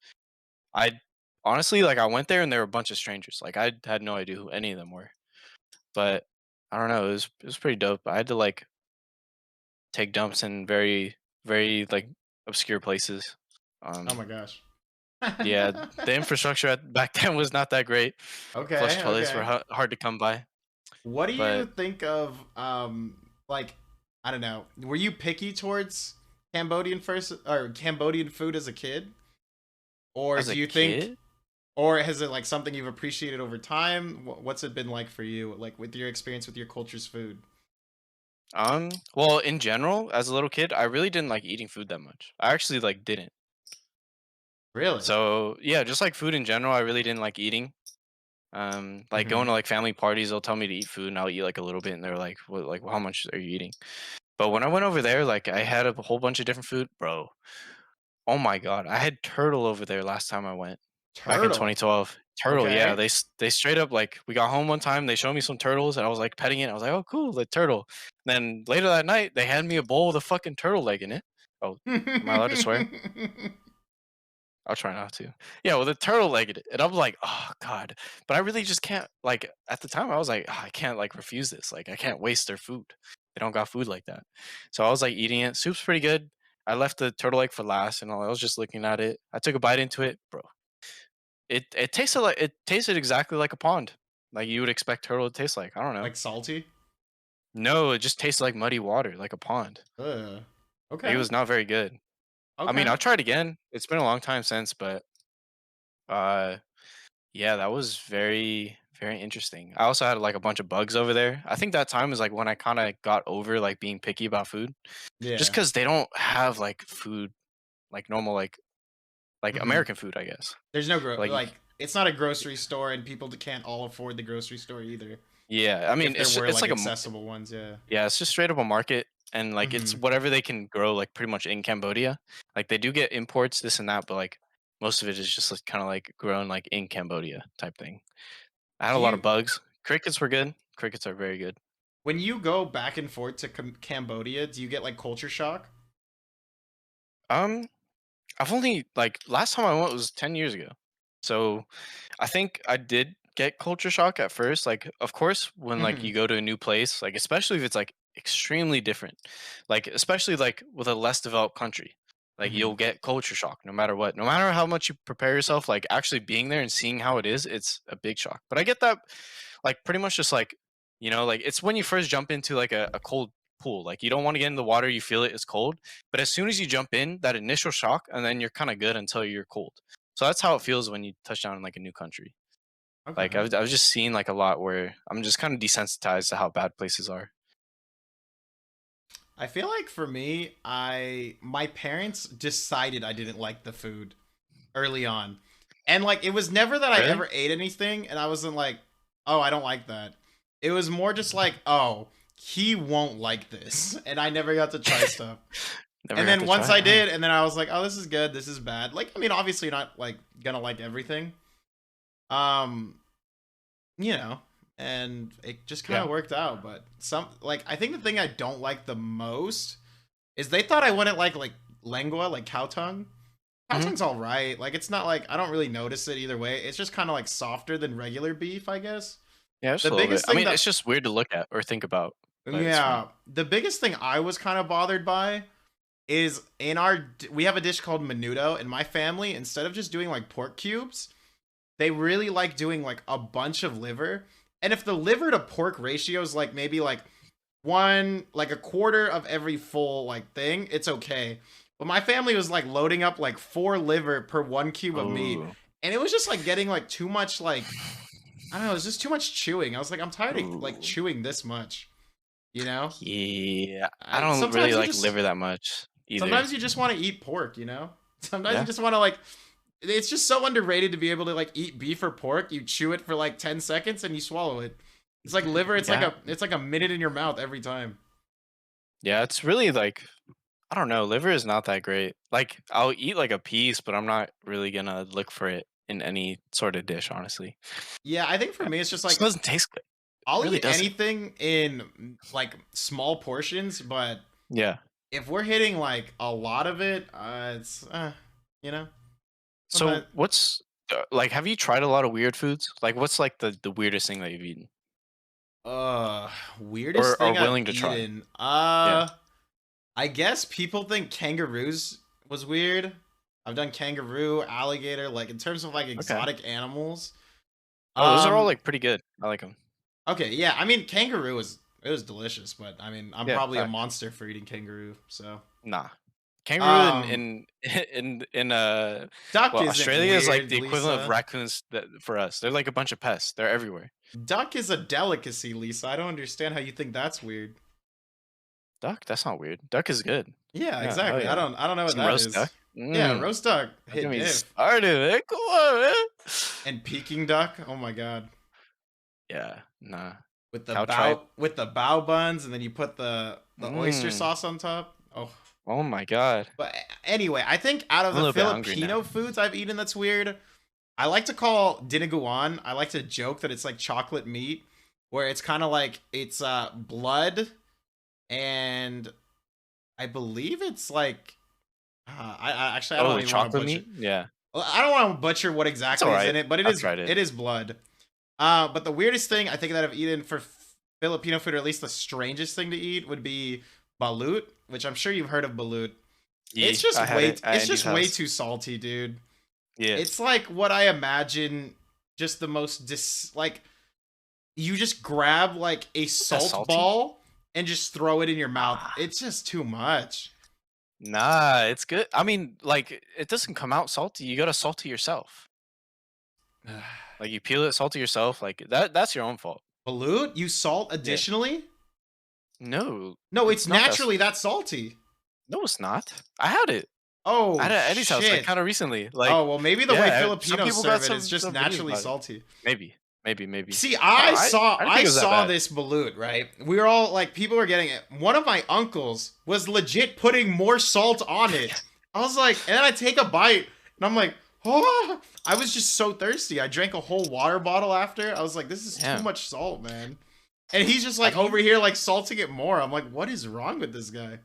I honestly like I went there and there were a bunch of strangers. Like I had no idea who any of them were. But I don't know. It was pretty dope. I had to like take dumps in very like obscure places. Oh Um, my gosh. yeah, the infrastructure back then was not that great. Flush Okay, toilets were okay. hard to come by. What do you But think of like I don't know, were you picky towards Cambodian first or Cambodian food as a kid? Or as do a you think kid, or has it like something you've appreciated over time? What's it been like for you like with your experience with your culture's food? well, in general, as a little kid, I really didn't like eating food that much. I actually like didn't. Really? So yeah, just like food in general, I really didn't like eating. Like going Mhm. to like family parties, they'll tell me to eat food, and I'll eat like a little bit, and they're like, "What? Like, well, how much are you eating?" But when I went over there, like I had a whole bunch of different food, bro. Oh my god, I had turtle over there last time I went back in Turtle. 2012. Turtle, yeah, Okay. they straight up like we got home one time, they showed me some turtles, and I was like petting it. I was like, "Oh, cool, the turtle." Then later that night, they handed me a bowl with a fucking turtle leg in it. Oh, am I allowed to swear? I'll try not to. Yeah, well, the turtle legged it, and I'm like, oh god, but I really just can't. Like at the time, I was like, "Ah, I can't like refuse this. Like I can't waste their food. They don't got food like that. So I was like eating it. Soup's pretty good. I left the turtle leg for last, and I was just looking at it. I took a bite into it, bro. It tasted exactly like a pond, like you would expect turtle to taste like. I don't know. Like salty? No, it just tasted like muddy water, like a pond. Ugh. Like, it Okay. was not very good. I mean, Okay. I'll try it again. It's been a long time since, but uh yeah, that was very, very interesting. I also had like a bunch of bugs over there. I think that time is like when I kind of got over like being picky about food, just Yeah. because they don't have like food like normal like Mhm. American food, I guess. There's no Like like it's not a grocery store and people can't all afford the grocery store either. yeah, I mean If there were it's like like accessible ones, yeah. yeah, it's just straight up a market, and like it's Mhm. whatever they can grow like pretty much in Cambodia. Like they do get imports, this and that, but like most of it is just like, kind of like grown like in Cambodia type thing. I had a Do lot of you bugs. Crickets were good. Crickets are very good. when you go back and forth to Cambodia, do you get like culture shock? Um, I've only like last time I went was 10 years ago. So I think I did get culture shock at first. Like, of course, when like Mhm. you go to a new place, like especially if it's like extremely different, like especially like with a less developed country, like Mhm. you'll get culture shock no matter what. No matter how much you prepare yourself, like actually being there and seeing how it is, it's a big shock. But I get that like pretty much just like, like it's when you first jump into like a cold pool. Like you don't want to get in the water, you feel it is cold. But as soon as you jump in, that initial shock, and then you're kind of good until you're cold. So that's how it feels when you touch down in like a new country. Like Okay. I've just seen like a lot where I'm just kind of desensitized to how bad places are. I feel like for me, I my parents decided I didn't like the food early on. And like it was never that I Really? ever ate anything and I wasn't like, "Oh, I don't like that." It was more just like, "Oh, he won't like this." And I never got to try stuff. Never And got then to once try it. I Huh? did, and then I was like, "Oh, this is good. This is bad." Like, I mean, obviously you're not like gonna like everything. Um, you know, and it just kind Yeah. of worked out, but some like I think the thing I don't like the most is they thought I wouldn't like lengua, like cow tongue. Cow Hmm. tongue's all right. Like it's not like I don't really notice it either way. It's just kind of like softer than regular beef, I guess. Yeah, just The a little bit. biggest I thing mean, that it's just weird to look at or think about, but it's fine. yeah, the biggest thing I was kind of bothered by is in we have a dish called menudo in my family. Instead of just doing like pork cubes, they really like doing like a bunch of liver. And if the liver to pork ratio is like maybe like one like a quarter of every full like thing, it's okay. But my family was like loading up like 4 liver per 1 cube of meat, Ooh. and it was just like getting like too much like I don't know, it was just too much chewing. I was like, I'm tired of like Ooh. chewing this much, you know? Yeah, I don't really like liver that much either. Sometimes you just want to eat pork, you know? Sometimes you Yeah. just want to like it's just so underrated to be able to like eat beef or pork. You chew it for like 10 seconds and you swallow it. It's like liver, Yeah. it's like a minute in your mouth every time. Yeah, it's really like I don't know, liver is not that great. Like I'll eat like a piece, but I'm not really gonna look for it in any sort of dish, honestly. Yeah, I think for me it's It just just like doesn't taste good. It I'll really eat doesn't. anything in like small portions, but Yeah. if we're hitting like a lot of it, it's you know. So Sometimes what's like have you tried a lot of weird foods? Like what's like the weirdest thing that you've eaten uh weirdest or thing I've willing to try? eaten. Yeah. I guess people think kangaroos was weird. I've done kangaroo, alligator, like in terms of like Okay. exotic animals. Oh, those are all Um like pretty good. I like them. okay, yeah, I mean kangaroo was it was delicious, but I mean I'm Yeah, probably a facts. monster for eating kangaroo, so Nah. Kangaroo um in in duck well, isn't Australia is like weird, the equivalent of Lisa. raccoons that, for us. They're like a bunch of pests. They're everywhere. Duck is a delicacy, Lisa. I don't understand how you think that's weird. Duck? That's not weird. Duck is good. Yeah, Yeah, hell exactly. yeah. I don't know what Some that roast is. duck. Yeah, Don't roast duck get hit me diff. started, man. Come on, man. And Peking duck. Oh my god. Yeah, nah. with the Cow tripe. bao buns, and then you put the oyster Mm. sauce on top. Oh, Oh my god. but anyway, I think out of I'm a the little bit hungry now. Filipino foods I've eaten that's weird, I like to call dinuguan. I like to joke that it's like chocolate meat, where it's kind of like it's blood, and I believe it's like I actually I Oh, don't the even want to chocolate butcher. meat? Yeah. Well, I don't want to butcher what It's exactly is in alright. it, but I've tried it. it is blood. But the weirdest thing I think that I've eaten for Filipino food, or at least the strangest thing to eat, would be balut, which I'm sure you've heard of balut. Yeah, I had it at It's Andy's just way house. too salty, dude. Yeah. It's like what I imagine, just the most like you just grab like a Is that salt salty? ball and just throw it in your mouth. Ah. It's just too much. Nah, it's good. I mean, like, it doesn't come out salty. You gotta salt it yourself. Like, you peel it, salt it yourself. Like, that's your own fault. Balut, you salt Yeah. additionally? No, No, it's not that. naturally that salty. No, it's not. I had it. Oh, I had it at Eddie's house, like, shit. kind of recently. Like, Oh, well, maybe the way yeah, some Filipinos people serve got it is just some videos naturally about it. salty. Maybe. See, I didn't think I it was that saw bad. this balut, right? We were all like, people were getting it. One of my uncles was legit putting more salt on it. I was like, and then I take a bite, and I'm like, oh, I was just so thirsty. I drank a whole water bottle after. I was like, this is Yeah. too much salt, man. And he's just like Have you- over here, like salting it more. I'm like, what is wrong with this guy?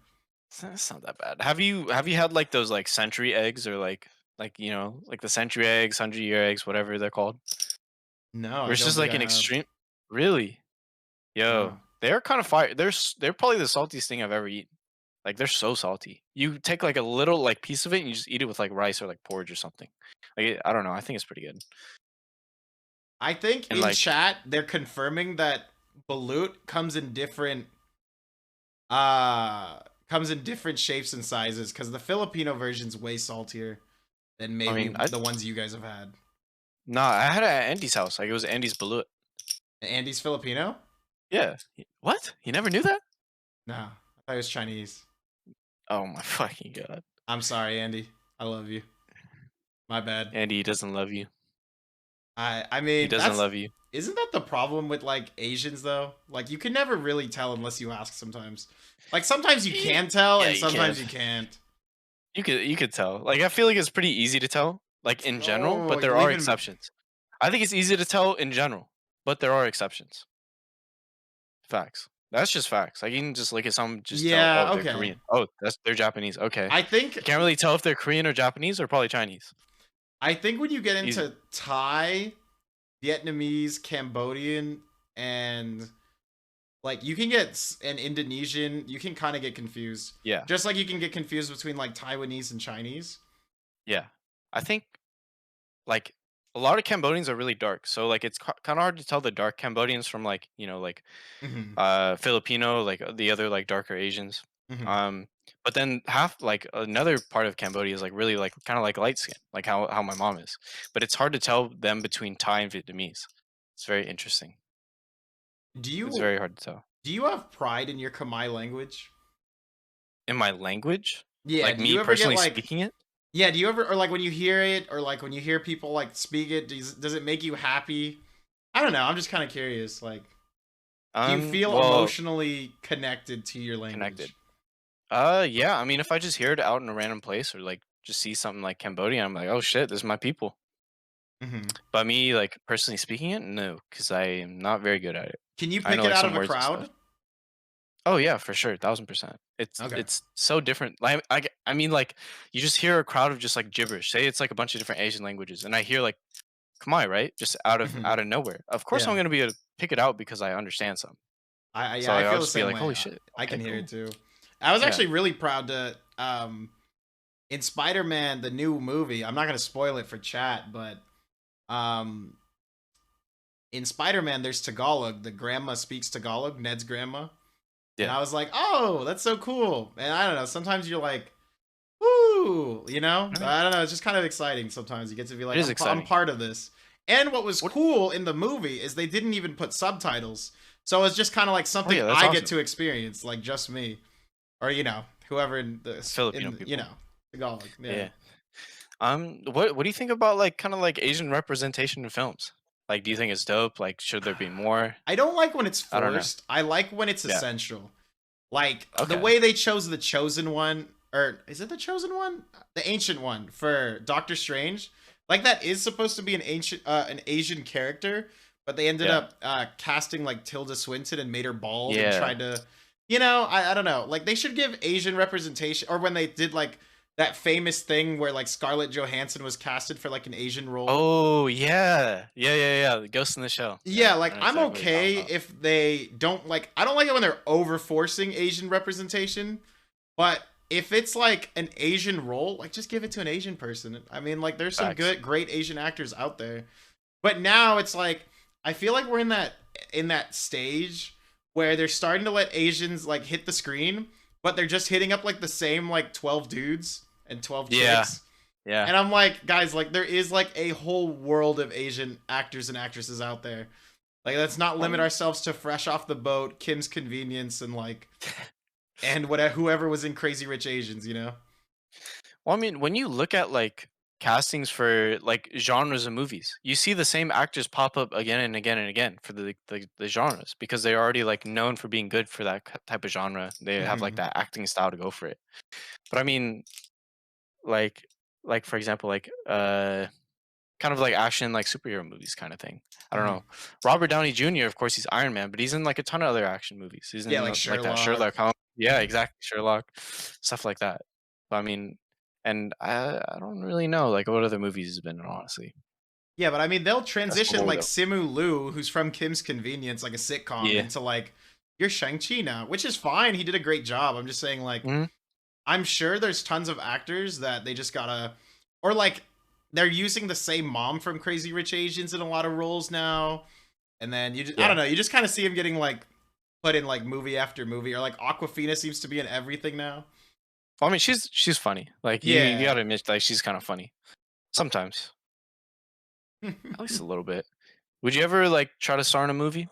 It's not that bad. Have you had like those like century eggs or like you know like the century eggs, 100-year eggs, whatever they're called? No, Where I it's don't just think like I an have. extreme. Really? Yo, No. they're kind of fire. They're probably the saltiest thing I've ever eaten. Like they're so salty. You take like a little like piece of it and you just eat it with like rice or like porridge or something. Like I don't know. I think it's pretty good. I think And in like chat they're confirming that balut comes in different shapes and sizes, because the Filipino version's way saltier than maybe the ones you guys have had. nah, I had it at Andy's house. Like it was Andy's balut. Andy's Filipino? Yeah. What? You never knew that? No, I thought it was Chinese. Oh my fucking god. I'm sorry, Andy. I love you. My bad. Andy doesn't love you. I mean, He doesn't love you. Isn't that the problem with like Asians though? Like you can never really tell unless you ask sometimes. Like sometimes you can tell Yeah, and you sometimes can. you can't. You could tell. Like I feel like it's pretty easy to tell, like in general, Oh, but there you're are leaving- exceptions. I think it's easy to tell in general, but there are exceptions. Facts. That's just facts. Like you can just look at someone, just Yeah, tell, oh, okay. they're Korean. Oh, they're Japanese. Okay. I think You can't really tell if they're Korean or Japanese or probably Chinese. when you get into Easy. Thai, Vietnamese, Cambodian, and like you can get an Indonesian, you can kind of get confused. Yeah. Just like you can get confused between like Taiwanese and Chinese. Yeah. I think like a lot of Cambodians are really dark. So like it's kind of hard to tell the dark Cambodians from like, you know, like Mhm. Filipino, like the other like darker Asians. Mhm. But then half like another part of Cambodia is like really like kind of like light skin, like how my mom is. But it's hard to tell them between Thai and Vietnamese. It's very interesting. It's very hard to tell. Do you have pride in your Khmer language? In my language, Yeah, like do me you ever personally get like speaking it. Yeah, do you ever, or like when you hear it, or like when you hear people like speak it, does it make you happy? I don't know. I'm just kind of curious. Like, do you feel Well, emotionally connected to your language? connected. Yeah. I mean, if I just hear it out in a random place or like just see something like Cambodia, I'm like, oh shit, this is my people. Mhm. But me, like personally speaking it, no, because I am not very good at it. Can you I pick know it like out some of a words and crowd? stuff. Oh yeah, for sure, 1000%. Okay. It's so different. Like I mean, like you just hear a crowd of just like gibberish. Say it's like a bunch of different Asian languages, and I hear like Khmer, right? Just out of Mhm. nowhere. Of course, Yeah. I'm gonna be able to pick it out because I understand some. I So yeah, I I'll feel the just be same like, way. holy shit. I can Okay, hear it cool. too. I was Yeah. actually really proud to in Spider-Man the new movie. I'm not gonna spoil it for chat, but um in Spider-Man there's Tagalog. The grandma speaks Tagalog, Ned's grandma. And Yeah. I was like, oh, that's so cool. And I don't know, sometimes you're like, woo, you know? Right. I don't know, it's just kind of exciting sometimes. You get to be like, is I'm exciting. part of this. And what was What- cool in the movie is they didn't even put subtitles. So it's just kind of like something yeah, that's I awesome. get to experience, like just me. Or, you know, whoever in the Filipino you people. know, Tagalog. Yeah. Yeah. What do you think about like kind of like Asian representation in films? Like, do you think it's dope? Like, should there be more? I don't like when it's I don't know. forced. I like when it's Yeah. essential. Like the Okay. way they chose the chosen one, or is it the chosen one? The ancient one for Doctor Strange. Like that is supposed to be an Asian character, but they ended Yeah. up casting like Tilda Swinton and made her bald and Yeah. tried to, I don't know. Like they should give Asian representation, or when they did like that famous thing where like Scarlett Johansson was casted for like an Asian role. Oh yeah. The Ghost in the Shell. Yeah, I like know I'm exactly what you're talking okay about. if they don't like. I don't like it when they're over forcing Asian representation, but if it's like an Asian role, like just give it to an Asian person. I mean, like there's some Facts. great Asian actors out there, but now it's like I feel like we're in that stage where they're starting to let Asians like hit the screen, but they're just hitting up like the same like 12 dudes and 12 Yeah. chicks. Yeah. And I'm like, guys, like there is like a whole world of Asian actors and actresses out there. Like let's not limit ourselves to Fresh Off the Boat, Kim's Convenience, and like and whatever whoever was in Crazy Rich Asians, you know? Well, I mean, when you look at like castings for like genres of movies, you see the same actors pop up again and again and again for the genres because they're already like known for being good for that type of genre. They have like Mhm. that acting style to go for it. But I mean, like for example, like kind of like action like superhero movies kind of thing. I don't Mhm. know. Robert Downey Jr. Of course he's Iron Man, but he's in like a ton of other action movies. He's Yeah, in like like that Sherlock. Sherlock Holmes. Yeah, exactly. Sherlock, stuff like that. But I mean, and I don't really know like what other movies he's been in, honestly. Yeah, but I mean they'll That's the transition lore like though. Simu Liu, who's from Kim's Convenience, like a sitcom, Yeah. into like you're Shang-Chi now, which is fine. He did a great job. I'm just saying, like, Hmm. I'm sure there's tons of actors that they just gotta, or like they're using the same mom from Crazy Rich Asians in a lot of roles now. And then I Yeah. don't know, you just kind of see him getting like put in like movie after movie, or like Aquafina seems to be in everything now. Well, I mean, she's funny. Like you Yeah. gotta admit, like she's kind of funny sometimes, at least a little bit. Would you ever like try to star in a movie,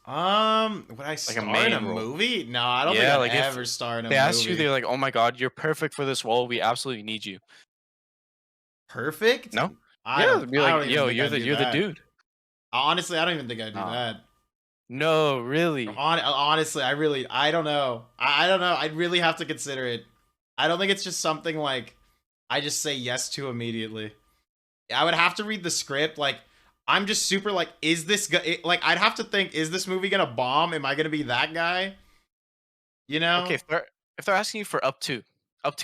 Would I like a star in a main role? movie? No, I don't think Yeah, I'd like if ever star in a they asked you, movie. they're like, "Oh my god, you're perfect for this role. We absolutely need you." Perfect? No? Yeah, it'd be I like, don't even "Yo, think I'd do you're the that. dude." Honestly, I don't even think I'd do Nah. that. No, really. Honestly, I don't know. I don't know. I'd really have to consider it. I don't think it's just something like I just say yes to immediately. I would have to read the script. Like, I'm just super like, is this like? I'd have to think, is this movie gonna bomb? Am I gonna be that guy? You Okay, know? if they're asking you for up to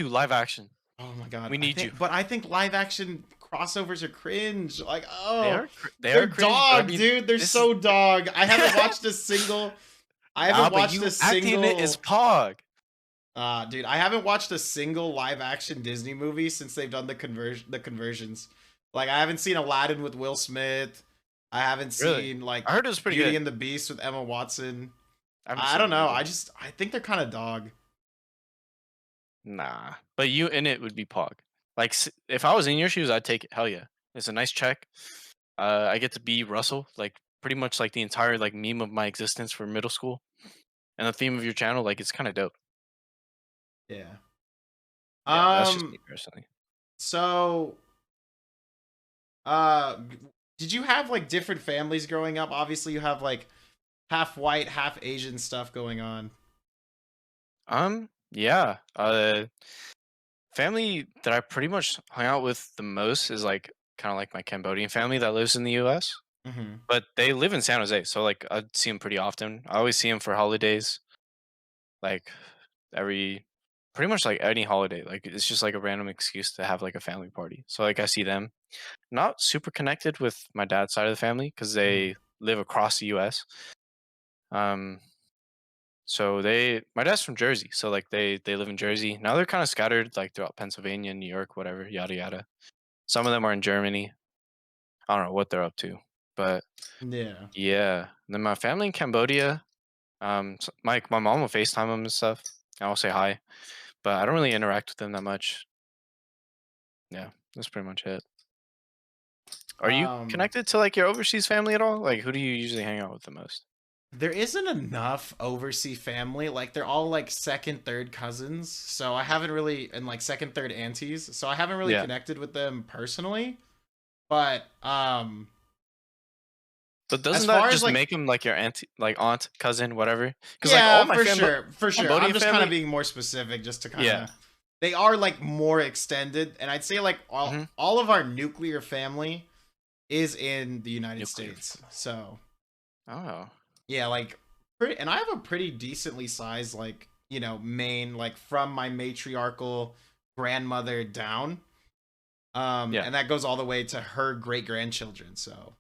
live action, Oh my god. we need you. But I think live action crossovers are cringe. Like, They oh, are they they're are cringe, but I dog, mean, dude. They're this is so dog. I haven't watched a single. I ah, haven't but watched you a acting in it is single. pog. Dude, I haven't watched a single live action Disney movie since they've done the conversions. Like, I haven't seen Aladdin with Will Smith. I haven't Really? seen like I heard it was pretty Beauty good. and the Beast with Emma Watson. I haven't I seen don't it know. either. I think they're kind of dog. Nah, but you in it would be pog. Like if I was in your shoes, I'd take it. Hell yeah, it's a nice check. I get to be Russell, like pretty much like the entire like meme of my existence for middle school, and the theme of your channel, like it's kind of dope. Yeah. Yeah, that's just Um. me personally. So, did you have like different families growing up? Obviously, you have like half white, half Asian stuff going on. Yeah. Family that I pretty much hung out with the most is like kind of like my Cambodian family that lives in the U.S. Hmm. But they live in San Jose, so like I see them pretty often. I always see them for holidays, like every pretty much like any holiday. Like it's just like a random excuse to have like a family party. So like I see them. Not super connected with my dad's side of the family because Hmm. they live across the U.S. Um, so my dad's from Jersey, so like they live in Jersey. Now they're kind of scattered like throughout Pennsylvania, New York, whatever, yada yada. Some of them are in Germany. I don't know what they're up to, but Yeah. yeah. And then my family in Cambodia. My mom will FaceTime them and stuff. I'll say hi, but I don't really interact with them that much. Yeah, that's pretty much it. Are you Um. connected to like your overseas family at all? Like, who do you usually hang out with the most? There isn't enough overseas family. Like they're all like second, third cousins. So I haven't really and like second, third aunties. So I haven't really Yeah. connected with them personally. But But doesn't far that as just like, make him like your auntie, like aunt, cousin, whatever? Because like all yeah, my for sure, for sure. I'm Cambodian just kind of family, being more specific, just to kind yeah. of. They are like more extended, and I'd say like Mm-hmm. all of our nuclear family is in the United Nuclear. States. So Oh, yeah, like pretty, and I have a pretty decently sized like main like from my matriarchal grandmother down, yeah. and that goes all the way to her great grandchildren. So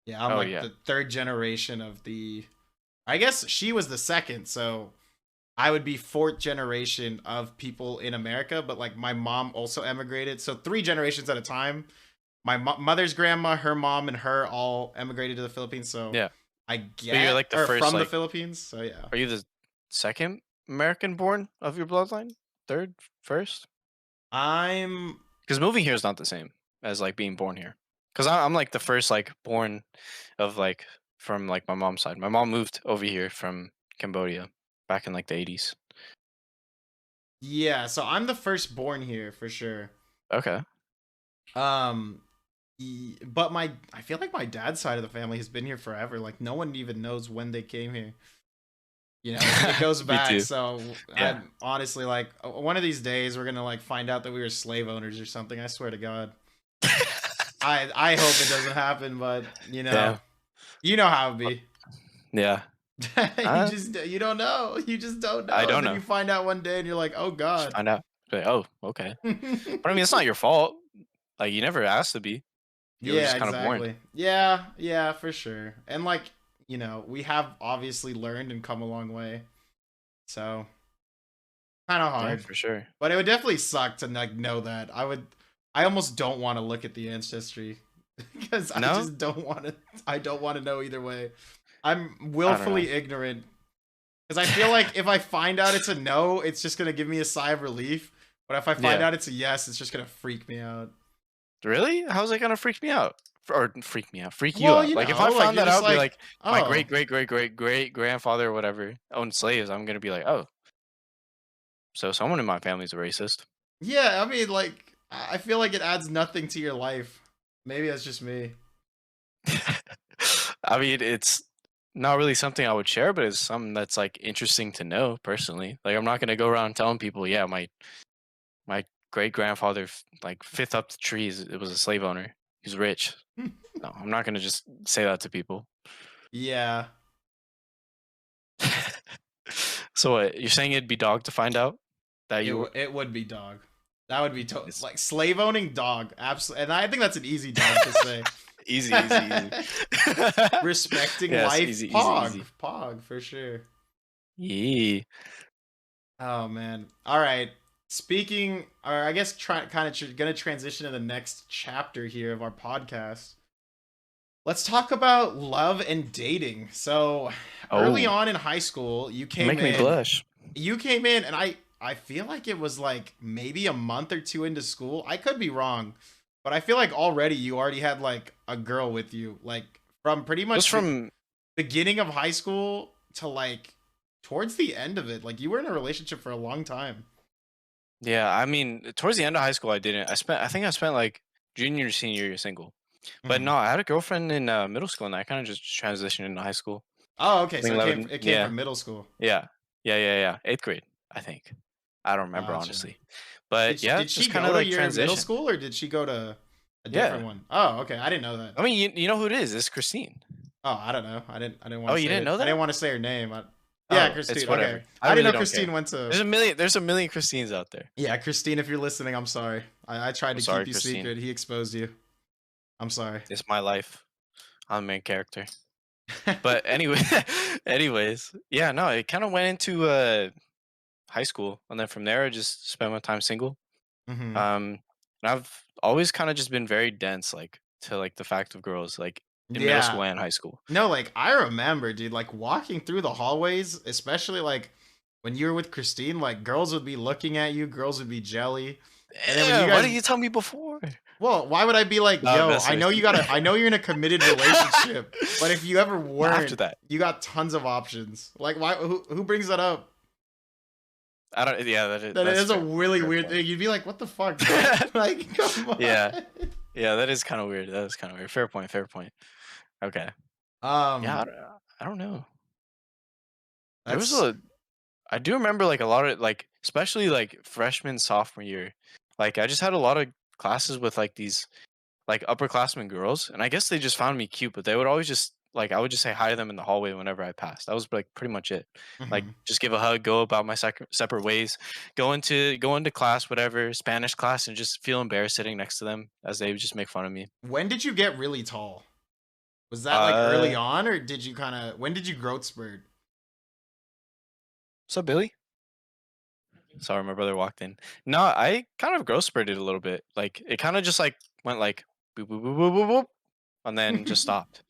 yeah, I'm Oh, like yeah. the third generation of the. I guess she was the second, so I would be fourth generation of people in America. But like my mom also emigrated, so three generations at a time. My mother's grandma, her mom, and her all emigrated to the Philippines. So Yeah. I But you're get like the or first, from the like, Philippines. So yeah. are you the second American born of your bloodline? Third, first? I'm Because moving here is not the same as like being born here. Because I'm like the first like born of like from like my mom's side. My mom moved over here from Cambodia back in like the 80s. yeah, so I'm the firstborn here for sure. Okay. Um but I feel like my dad's side of the family has been here forever. Like no one even knows when they came here. It goes Me back. too. So Yeah. I'm honestly like one of these days we're gonna like find out that we were slave owners or something. I swear to God. I hope it doesn't happen, but Yeah. you know how it be. Yeah. Uh, You don't know. You just don't I know. And don't then know. you find out one day and you're like, oh Just God. find out. Like, oh, okay. But I mean, it's not your fault. Like you never asked to be. You were Yeah, just kind of born. exactly. Yeah, for sure. And like, we have obviously learned and come a long way. So kind of Yeah, hard. for sure. But it would definitely suck to like know that. I almost don't want to look at the ancestry because I No, just don't want to I don't want to know either way. I'm I don't know. willfully ignorant because I feel like if I find out it's a no, it's just going to give me a sigh of relief. But if I find Yeah. out it's a yes, it's just going to freak me out. Really? How's it gonna freak me out? Or freak me out? Freak you Well, out? Like if I like found you're that just out, be like, like my "Oh, great great great great great grandfather or whatever owned slaves. I'm gonna be like, oh, so someone in my family's a racist. yeah, I mean like I feel like it adds nothing to your life. Maybe that's just me." I mean, it's not really something I would share, but it's something that's like interesting to know personally. Like I'm not gonna go around telling people, yeah, my great grandfather like fifth up the trees. It was a slave owner. He's rich. No, I'm not gonna just say that to people. Yeah. So what, you're saying it'd be dog to find out that you were? It would be dog. That would be It's like slave owning dog. Absolutely. And I think that's an easy dog to say. easy, easy, easy. Respecting Yes, life, easy, easy, pog. easy. Pog for sure. Yeah. Oh man. All right. Speaking, or I guess gonna transition to the next chapter here of our podcast. Let's talk about love and dating. So, early Oh, on in high school, you make me blush. You came in, and I feel like it was like maybe a month or two into school. I could be wrong, but I feel like already you already had like a girl with you, like from pretty Just much the from beginning of high school to like towards the end of it. Like you were in a relationship for a long time. yeah. I mean, towards the end of high school, I didn't. I think I spent like junior, senior year single. But Mhm. no, I had a girlfriend in middle school, and I kind of just transitioned into high school. Oh, okay. I think So 11. it came Yeah, from middle school. yeah, yeah. 8th grade, I think. I don't remember Gotcha. honestly, but yeah, Did she just kind go of to like your middle transition. school or did she go to a different Yeah. one? Oh, okay. I didn't know that. I mean, you know who it is? It's Christine. Oh, I don't know. I didn't want Oh, to you say didn't it. know I didn't that? want to say her name. Yeah, Oh, it's Christine. Okay. whatever. I I didn't really know don't care. Christine went to. There's a million Christines out there. Yeah, Christine, if you're listening, I'm sorry. I tried I'm to sorry, keep you Christine. secret. He exposed you. I'm sorry. It's my life. I'm the main character. But anyway, anyways, yeah, no, it kind of went into high school, and then from there, I just spent my time single. hmm And I've always kind of just been very dense, like to like the fact of girls, like in middle Yeah. school and high school. No, like I remember, dude, like walking through the hallways, especially like when you were with Christine, like girls would be looking at you, girls would be jelly. And then when you Yeah, why guys didn't you tell me before? well, why would I be like, No, I'm yo, messing with you. I know you're in a committed relationship, but if you ever After weren't, that, you got tons of options. Like why who brings that up? I don't. Yeah, That that's is a fair. really Fair weird point. thing. You'd be like, what the fuck, bro? Like, come on. Yeah. Yeah, that is kind of weird. That is kind of weird. Fair point. Fair point. Okay. Yeah, Um, I don't know. There was that's a I do remember like a lot of like especially like freshman sophomore year. Like I just had a lot of classes with like these like upperclassmen girls, and I guess they just found me cute, but they would always just like I would just say hi to them in the hallway whenever I passed. That was like pretty much it. Like mhm. just give a hug, go about my separate ways, go into class, whatever Spanish class, and just feel embarrassed sitting next to them as they would just make fun of me. When did you get really tall? Was that like early Uh, on, or did you kind of when did you growth spurt? what's up, Billy? Sorry, my brother walked in. No, I kind of growth spurted a little bit. Like it kind of just like went like boop boop boop boop boop boop, and then just stopped.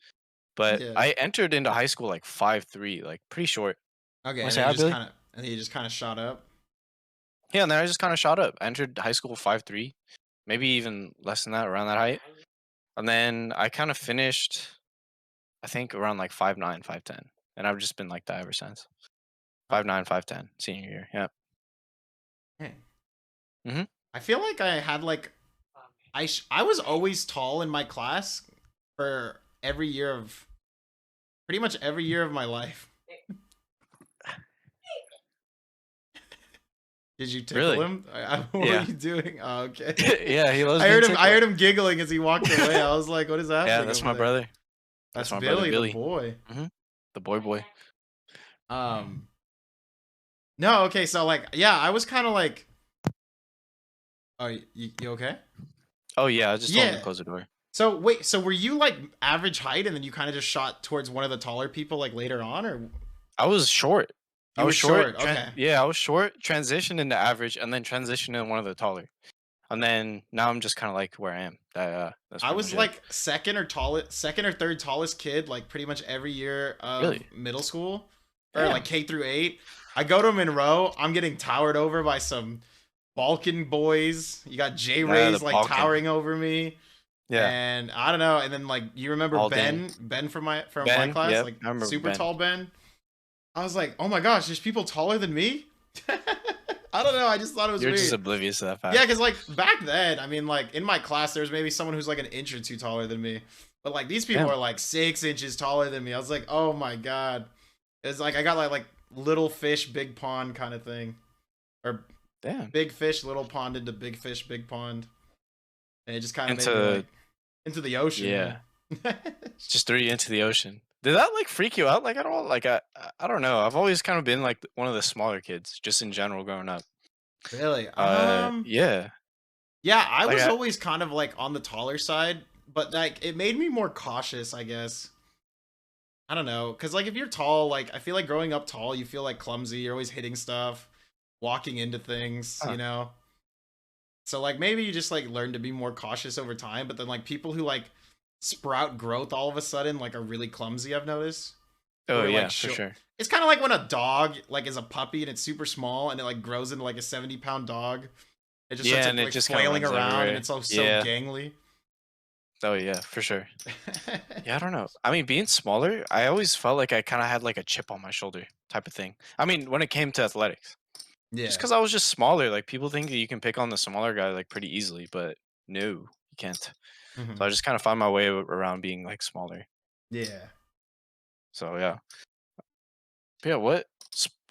But Yeah. I entered into high school like 5'3", like pretty short. Okay, Want to and say then hi, you just Billy? kind of and then you just kind of shot up. Yeah, and then I just kind of shot up. I entered high school 5'3", maybe even less than that, around that height. And then I kind of finished, I think, around like 5'9", 5'10", and I've just been like that ever since. Uh, 5'9", 5'10", senior year. Yeah. Dang. Hmm. I feel like I had like I was always tall in my class for every year of pretty much every year of my life. Did you tickle Really? him? What were Yeah. you doing? Oh, okay. Yeah, he loves I being heard him. I tickled. heard him giggling as he walked away. I was like, "What is Yeah, happening that's over my there?" brother. That's That's my brother Billy, the Billy. boy. Hmm. The boy. Um, no, okay, so like, yeah, I was kind of like, oh, you okay? Oh yeah, I just told him to Yeah. close the door. So wait, so were you like average height, and then you kind of just shot towards one of the taller people like later on, or I was short. I you were was short. short? Okay. Yeah, I was short. Transitioned into average, and then transitioned into one of the taller. And then now I'm just kind of like where I am. That's I pretty was much it. like second or third tallest kid, like pretty much every year of Really? middle school, or like Damn. K through 8. I go to Monroe, I'm getting towered over by some Balkan boys. You got J The Rays like Balkan. towering over me. Yeah. And I don't know. And then like you remember Alden. Ben from my Ben. class, Yep. like I remember super Ben. tall Ben. I was like, oh my gosh, there's people taller than me. I don't know. I just thought it was You're just weird. oblivious to that Yeah, fact. because like back then, I mean, like in my class, there was maybe someone who's like an inch or two taller than me, but like these people Damn. are like 6 inches taller than me. I was like, oh my god, it's like I got like little fish, big pond kind of thing, or Damn. big fish, little pond into big fish, big pond, and it just kind of made me Into like into the ocean. yeah. Yeah. Just threw you into the ocean. Did that like freak you out? Like I don't like I don't know. I've always kind of been like one of the smaller kids, just in general growing up. Really? Yeah. Yeah, I Like was I always kind of like on the taller side, but like it made me more cautious, I guess. I don't know, cuz like if you're tall, like I feel like growing up tall, you feel like clumsy, you're always hitting stuff, walking into things, huh. So like maybe you just like learn to be more cautious over time, but then like people who like sprout growth all of a sudden like are really clumsy, I've noticed. Oh Or like yeah, for sure. it's kind of like when a dog like is a puppy and it's super small and it like grows into like a 70-pound dog. It just starts Yeah, and it like just kind of flailing runs around and everywhere. it's so Yeah. gangly. Oh yeah, for sure. Yeah, I don't know. I mean, being smaller, I always felt like I kind of had like a chip on my shoulder type of thing. I mean, when it came to athletics, just Yeah. because I was just smaller, like people think that you can pick on the smaller guy like pretty easily, but no, you can't. So Hmm. I just kind of find my way around being like smaller. Yeah. So yeah, but yeah.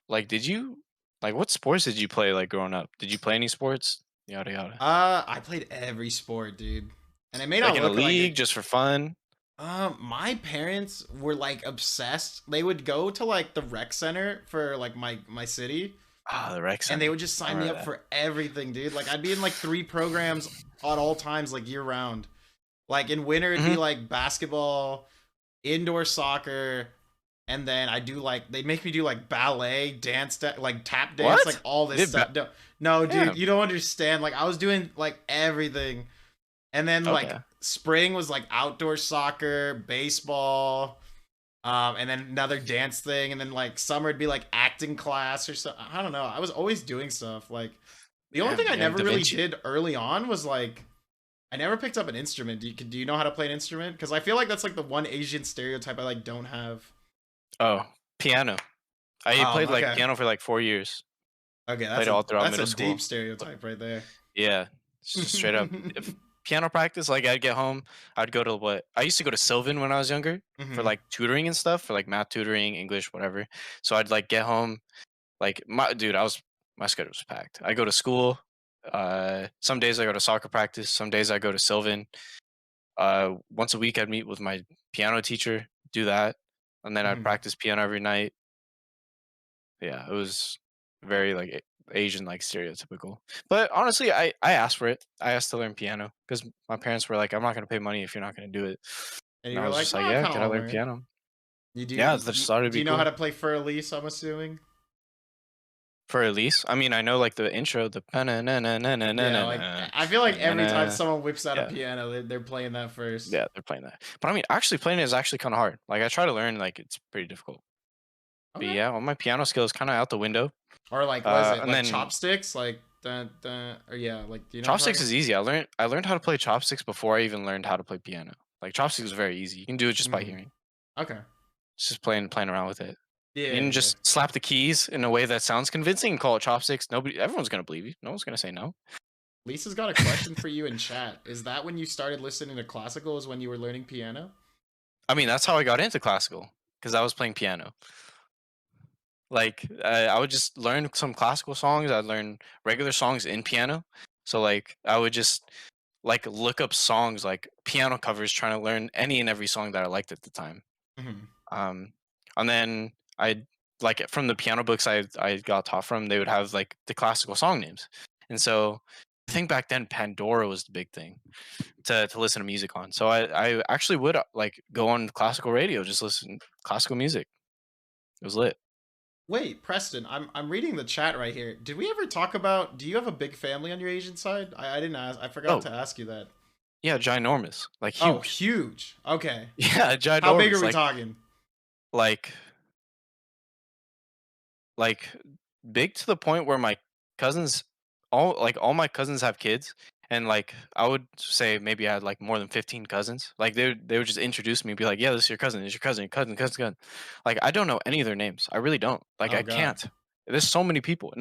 Like did you like what sports did you play like growing up? Did you play any sports? Yada yada. I played every sport, dude. And it may Like not in a look like league it. just for fun? My parents were like obsessed. They would go to like the rec center for like my city, Ah, the rec and they center. would just I sign me remember up that. for everything, dude. Like I'd be in like 3 programs at all times, like year round. Like in winter, it'd be Hmm. like basketball, indoor soccer, and then I do like they make me do like ballet, like tap dance, like What? all You this did stuff. No, no, dude, damn. you don't understand. Like I was doing like everything, and then like Okay. spring was like outdoor soccer, baseball, and then another dance thing, and then like summer would be like acting class or so. I don't know. I was always doing stuff. Like the only thing Damn, I Young never Da really Vinci. did early on was like I never picked up an instrument. Do you know how to play an instrument? Because I feel like that's like the one Asian stereotype I like don't have. Oh, piano. I played like Okay. piano for like 4 years. Okay, Played that's it a all throughout that's a middle deep school. stereotype right there. Yeah, it's just straight up. piano practice, like I'd get home, I'd go to what I used to go to Sylvan when I was younger for Hmm. like tutoring and stuff, for like math tutoring, English, whatever. So I'd like get home, like my schedule was packed. I go to school. Some days I go to soccer practice. Some days I go to Sylvan. Once a week I'd meet with my piano teacher, do that, and then I'd Hmm. practice piano every night. Yeah, it was very like Asian, like stereotypical. But honestly, I asked for it. I asked to learn piano because my parents were like, "I'm not gonna pay money if you're not gonna do it." And And you I were was like, just no, like, I "Yeah, kind of can I want to learn learn. piano?" You do? Yeah, that started to Do be you know how cool. to play for Elise? I'm assuming. For Elise, I mean, I know like the intro, the na na na na na na Yeah, na like na I feel like na every time na. someone whips out a Yeah, piano, they're playing that first. yeah, they're playing that. But I mean, actually playing it is actually kind of hard. Like I try to learn, like it's pretty difficult. But Okay. yeah, all my piano skills kind of out the window. Or like, what is it? And Like then chopsticks? Like, dun, dun, or yeah, like, do you know what I'm chopsticks talking? is easy. I learned how to play chopsticks before I even learned how to play piano. Like chopsticks is very easy. You can do it just by Hmm. hearing. Okay. It's just playing around with it. You Yeah, can yeah. just slap the keys in a way that sounds convincing and call it chopsticks. Everyone's gonna believe you. No one's gonna say no. Lisa's got a question for you in chat. Is that when you started listening to classical? Is when you were learning piano? I mean, that's how I got into classical because I was playing piano. Like I would just learn some classical songs. I'd learn regular songs in piano. So like I would just like look up songs like piano covers, trying to learn any and every song that I liked at the time. Hmm. Um, and then I like from the piano books I got taught from, they would have like the classical song names, and so I think back then Pandora was the big thing to listen to music on. So I actually would like go on classical radio, just listen classical music. It was lit. Wait, Preston, I'm reading the chat right here. Did we ever talk about? Do you have a big family on your Asian side? I didn't ask. I forgot Oh to ask you that. yeah, ginormous, like Oh, huge. huge. Okay. Yeah, How big are ginormous, we talking? like like big to the point where my cousins all my cousins have kids, and like I would say maybe I had like more than 15 cousins. Like they would just introduce me and be like, "Yeah, this is your cousin. This is your cousin, your cousin, cousin, cousin." Like I don't know any of their names. I really don't. Like Oh I God. can't. There's so many people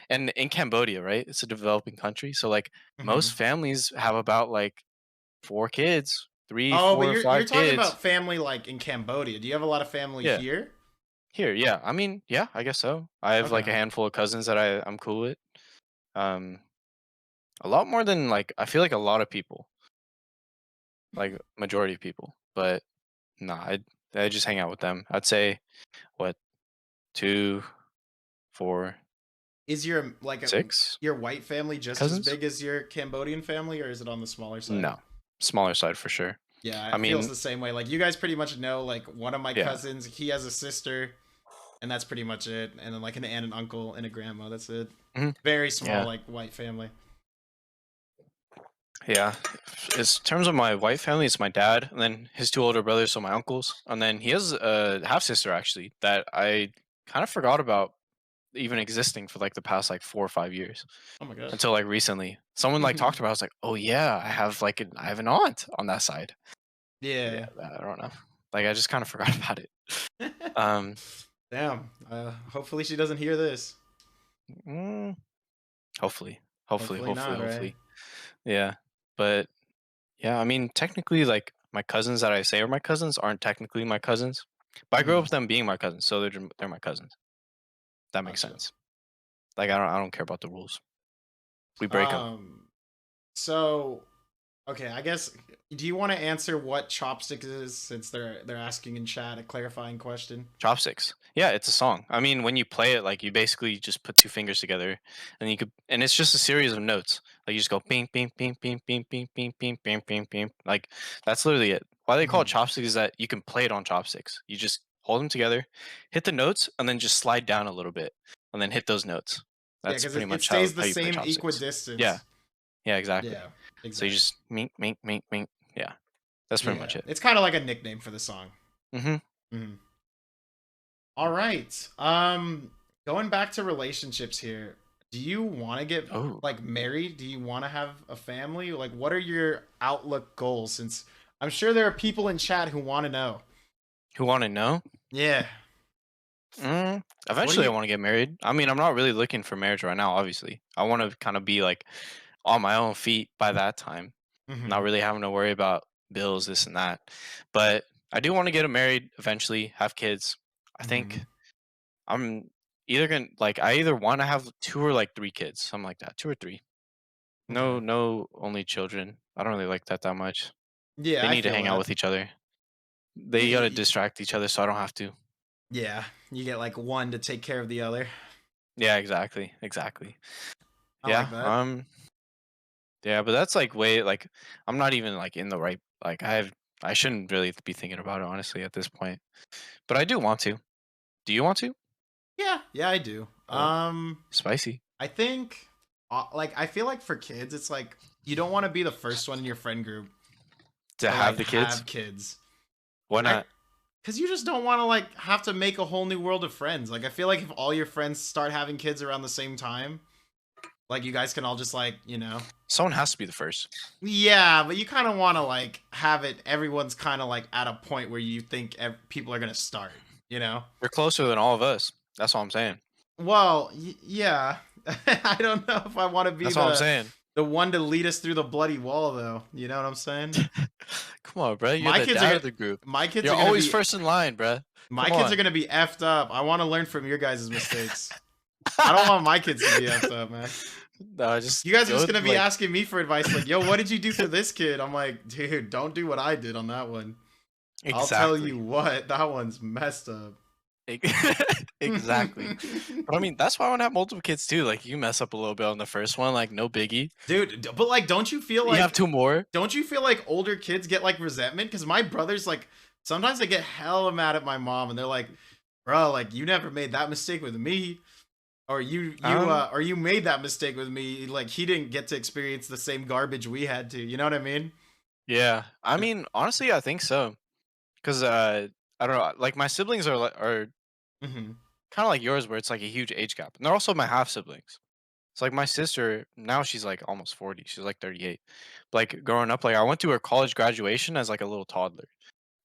and in Cambodia, right? It's a developing country, so like Hmm. most families have about like 4 kids, three, Oh, but four, you're five talking kids. about family like in Cambodia. Do you have a lot of family Yeah. here? Here, yeah. I mean, yeah, I guess so. I have like Okay. a handful of cousins that I'm cool with. Um, a lot more than like I feel like a lot of people, like majority of people. But nah, I just hang out with them. I'd say what, two, four, Is your six your white family just as cousins? big as your Cambodian family, or is it on the smaller side? No, smaller side for sure. Yeah, I it feels mean, the same way. Like you guys pretty much know like one of my yeah, cousins, he has a sister, and that's pretty much it. And then like an aunt and uncle and a grandma. That's it. mhm, Very small yeah, like white family. yeah. It's terms of my white family, it's my dad, and then his two older brothers, so my uncles, and then he has a half sister actually that I kind of forgot about even existing for like the past like 4 or 5 years Oh my god. until like recently. Someone like talked about it, I was like, oh yeah, I have an aunt on that side. But Yeah. yeah, I don't know. Like I just kind of forgot about it. Um Damn. Hopefully she doesn't hear this. mm, hopefully. Hopefully, Hopefully hopefully, not, right? hopefully. Yeah. But yeah, I mean technically like my cousins that I say are my cousins aren't technically my cousins. But I grew up Hmm. with them being my cousins, so they're my cousins. That makes Gotcha. sense. Like I don't care about the rules. We break them. Um. So okay, I guess. Do you want to answer what chopsticks is since they're asking in chat a clarifying question? Chopsticks. Yeah, it's a song. I mean, when you play it, like you basically just put two fingers together, and and it's just a series of notes. Like you just go ping, ping, ping, ping, ping, ping, ping, ping, ping, ping, ping. Like that's literally it. Why they call it Hmm. chopsticks is that you can play it on chopsticks. You just hold them together, hit the notes, and then just slide down a little bit, and then hit those notes. Yeah, That's because pretty it much stays the how you play same chopsticks. Yeah, equidistance. yeah, exactly. Yeah, So you exactly. just mink, mink, mink, mink. Yeah, that's pretty Yeah, much it. it's kind of like a nickname for the song. Mm-hmm. Mhm. All right. Going back to relationships here. Do you want to get Oh, like married? Do you want to have a family? Like, what are your outlook goals? Since I'm sure there are people in chat who want to know. who want to know? Yeah. What do Eventually, I you? want to get married. I mean, I'm not really looking for marriage right now. Obviously, I want to kind of be like on my own feet by that time. not Mhm. really having to worry about bills, this and that. But I do want to get married eventually, have kids. I think Mhm. I'm either gonna like I either want to have 2 or like 3 kids, something like that, 2 or 3. Okay. No only children. I don't really like that much. Yeah, They I need to feel hang out that. with each other. They gotta Y- distract each other so I don't have to. Yeah, you get like one to take care of the other. Yeah, exactly, exactly. I like Yeah, that. yeah, but that's like way like I'm not even like in the right like I shouldn't really be thinking about it honestly at this point. But I do want to. Do you want to? Yeah, yeah, I do. Oh, spicy. I think, like, I feel like for kids, it's like you don't want to be the first one in your friend group To to have like the kids? have kids. Why I, not? Because you just don't want to like have to make a whole new world of friends. Like, I feel like if all your friends start having kids around the same time, like you guys can all just like, Someone has to be the first. yeah, but you kind of want to like have it. Everyone's kind of like at a point where you think people are gonna start. You know. You're closer than all of us. That's all I'm saying. Well, yeah. I don't know if I want to be That's all I'm the saying. one to lead us through the bloody wall, though. You know what I'm saying? Come on, bro. You're My the kids are dad gonna of the group. my kids You're are gonna always be first in line, bro. my Come kids are on. gonna be effed up. I want to learn from your guys' mistakes. I don't want my kids to be effed up, man. No, just You guys are go just gonna be like asking me for advice, like, "Yo, what did you do for this kid?" I'm like, "Dude, don't do what I did on that one." I'll tell you exactly. what, that one's messed up. Exactly. But I mean, that's why I want to have multiple kids too. Like you mess up a little bit on the first one, like no biggie. Dude, but like, You have 2 more. don't you feel like older kids get like resentment? Because my brothers like sometimes they get hella mad at my mom, and they're like, "Bro, like you never made that mistake with me, Um, or you made that mistake with me. Like he didn't get to experience the same garbage we had to. You know what I mean?" yeah. I mean, honestly, I think so. Cuz I don't know, like my siblings are Mm-hmm. kind of like yours where it's like a huge age gap. And they're also my half siblings. It's like my sister, now she's like almost 40. She's like 38. Like growing up, like I went to her college graduation as like a little toddler.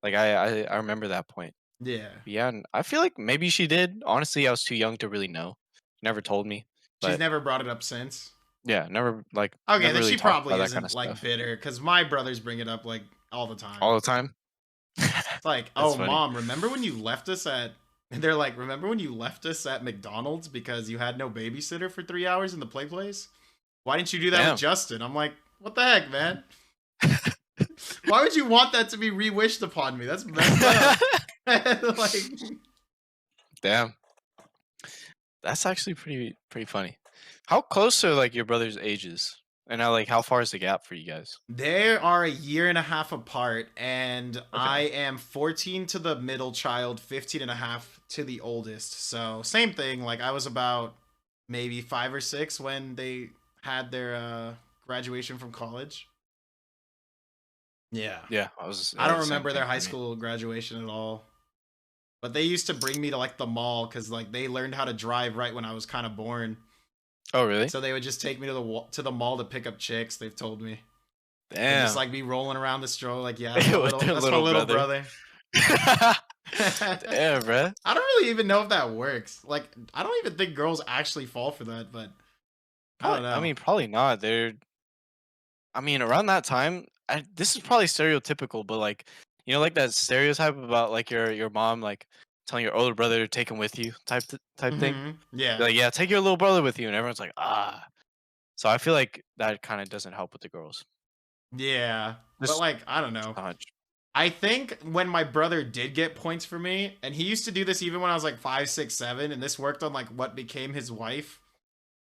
Like I remember that point. Yeah, Yeah, and I feel like maybe she did. Honestly, I was too young to really know. She never told me. she's But neit's never brought it up since. yeah, Okay, never then really she talked about probably that kind of isn't like stuff bitter because my brothers bring it up like all the time. all the time. It's like, That's oh, funny. mom, remember when you left us at? And they're like, remember when you left us at McDonald's because you had no babysitter for 3 hours in the play place? Why didn't you do that with Damn. Justin? I'm like, what the heck, man? Why would you want that to be re-wished upon me? That's messed up. Like, Damn. That's actually pretty funny. How close are like your brother's ages? And how far is the gap for you guys? they are a year and a half apart, and I Okay. am 14 to the middle child, 15 and a half to the oldest. So same thing. Like I was about maybe 5 or 6 when they had their graduation from college. Yeah. Yeah, I don't the same remember thing their high for me. school graduation at all. But they used to bring me to like the mall because like they learned how to drive right when I was kind of born. Oh, really? So they would just take me to the mall to pick up chicks. They've told me and just Damn. like be rolling around the stroller like, yeah, that's my With their that's my little little brother. brother. Damn, bruh. I don't really even know if that works. Like I don't even think girls actually fall for that, but I Probably, don't I know. mean, probably not. I mean, around that time, this is probably stereotypical, but like, like that stereotype about like your mom like telling your older brother to take him with you type thing. Yeah. Like, yeah, take your little brother with you, and everyone's like, ah. So I feel like that kind of doesn't help with the girls. Yeah. But Just like I don't know. a hunch. I think when my brother did get points for me, and he used to do this even when I was like 5, 6, 7, and this worked on like what became his wife,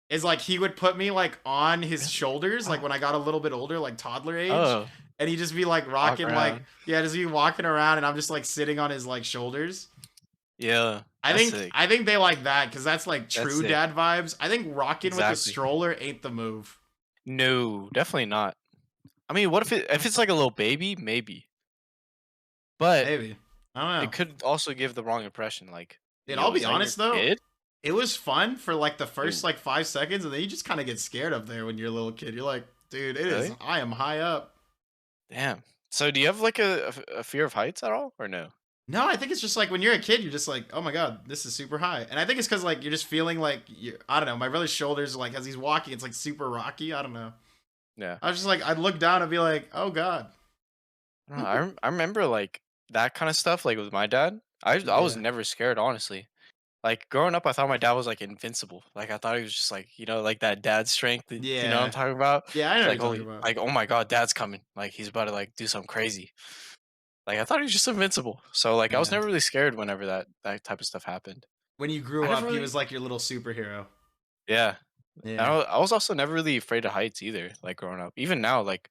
is like he would put me like on his Really? shoulders, like Oh, when I got a little bit older, like toddler age, oh, and he'd just be like walk rocking, like, around. yeah, just be walking around, and I'm just like sitting on his like shoulders. Yeah, that's sick. I think they like that because that's like That's true sick. dad vibes. I think rocking with a Exactly. stroller ain't the move. No, definitely not. I mean, what if it's like a little baby? Maybe, but Maybe. I don't it know. could also give the wrong impression. Like, Dude, I'll yo, is be that your honest though. kid? It was fun for like the first Ooh, like 5 seconds, and then you just kind of get scared up there when you're a little kid. You're like, dude, it is. really? I am high up. Damn. So do you have like a fear of heights at all, or no? No, I think it's just like when you're a kid, you're just like, oh my god, this is super high. And I think it's because like you're just feeling like I don't know. My brother's shoulders like as he's walking, it's like super rocky. I don't know. Yeah. I was just like, I'd look down and be like, oh god. I don't know, I remember, like, that kinda stuff, like, with my dad. I was Yeah. never scared, honestly. Like, growing up, I thought my dad was, like, invincible. Like, I thought he was just, like, like, that dad strength, you know what I'm Yeah. talking about? Yeah, I know It's what like, you're talking holy about. like, "Oh my god, dad's coming." Like, he's about to, like, do something crazy. Like, I thought he was just invincible. So, like, I was Yeah. never really scared whenever that type of stuff happened. When you I grew never up, he really was like your little superhero. Yeah. And Yeah. I was also never really afraid of heights either, like, growing up. Even now, like,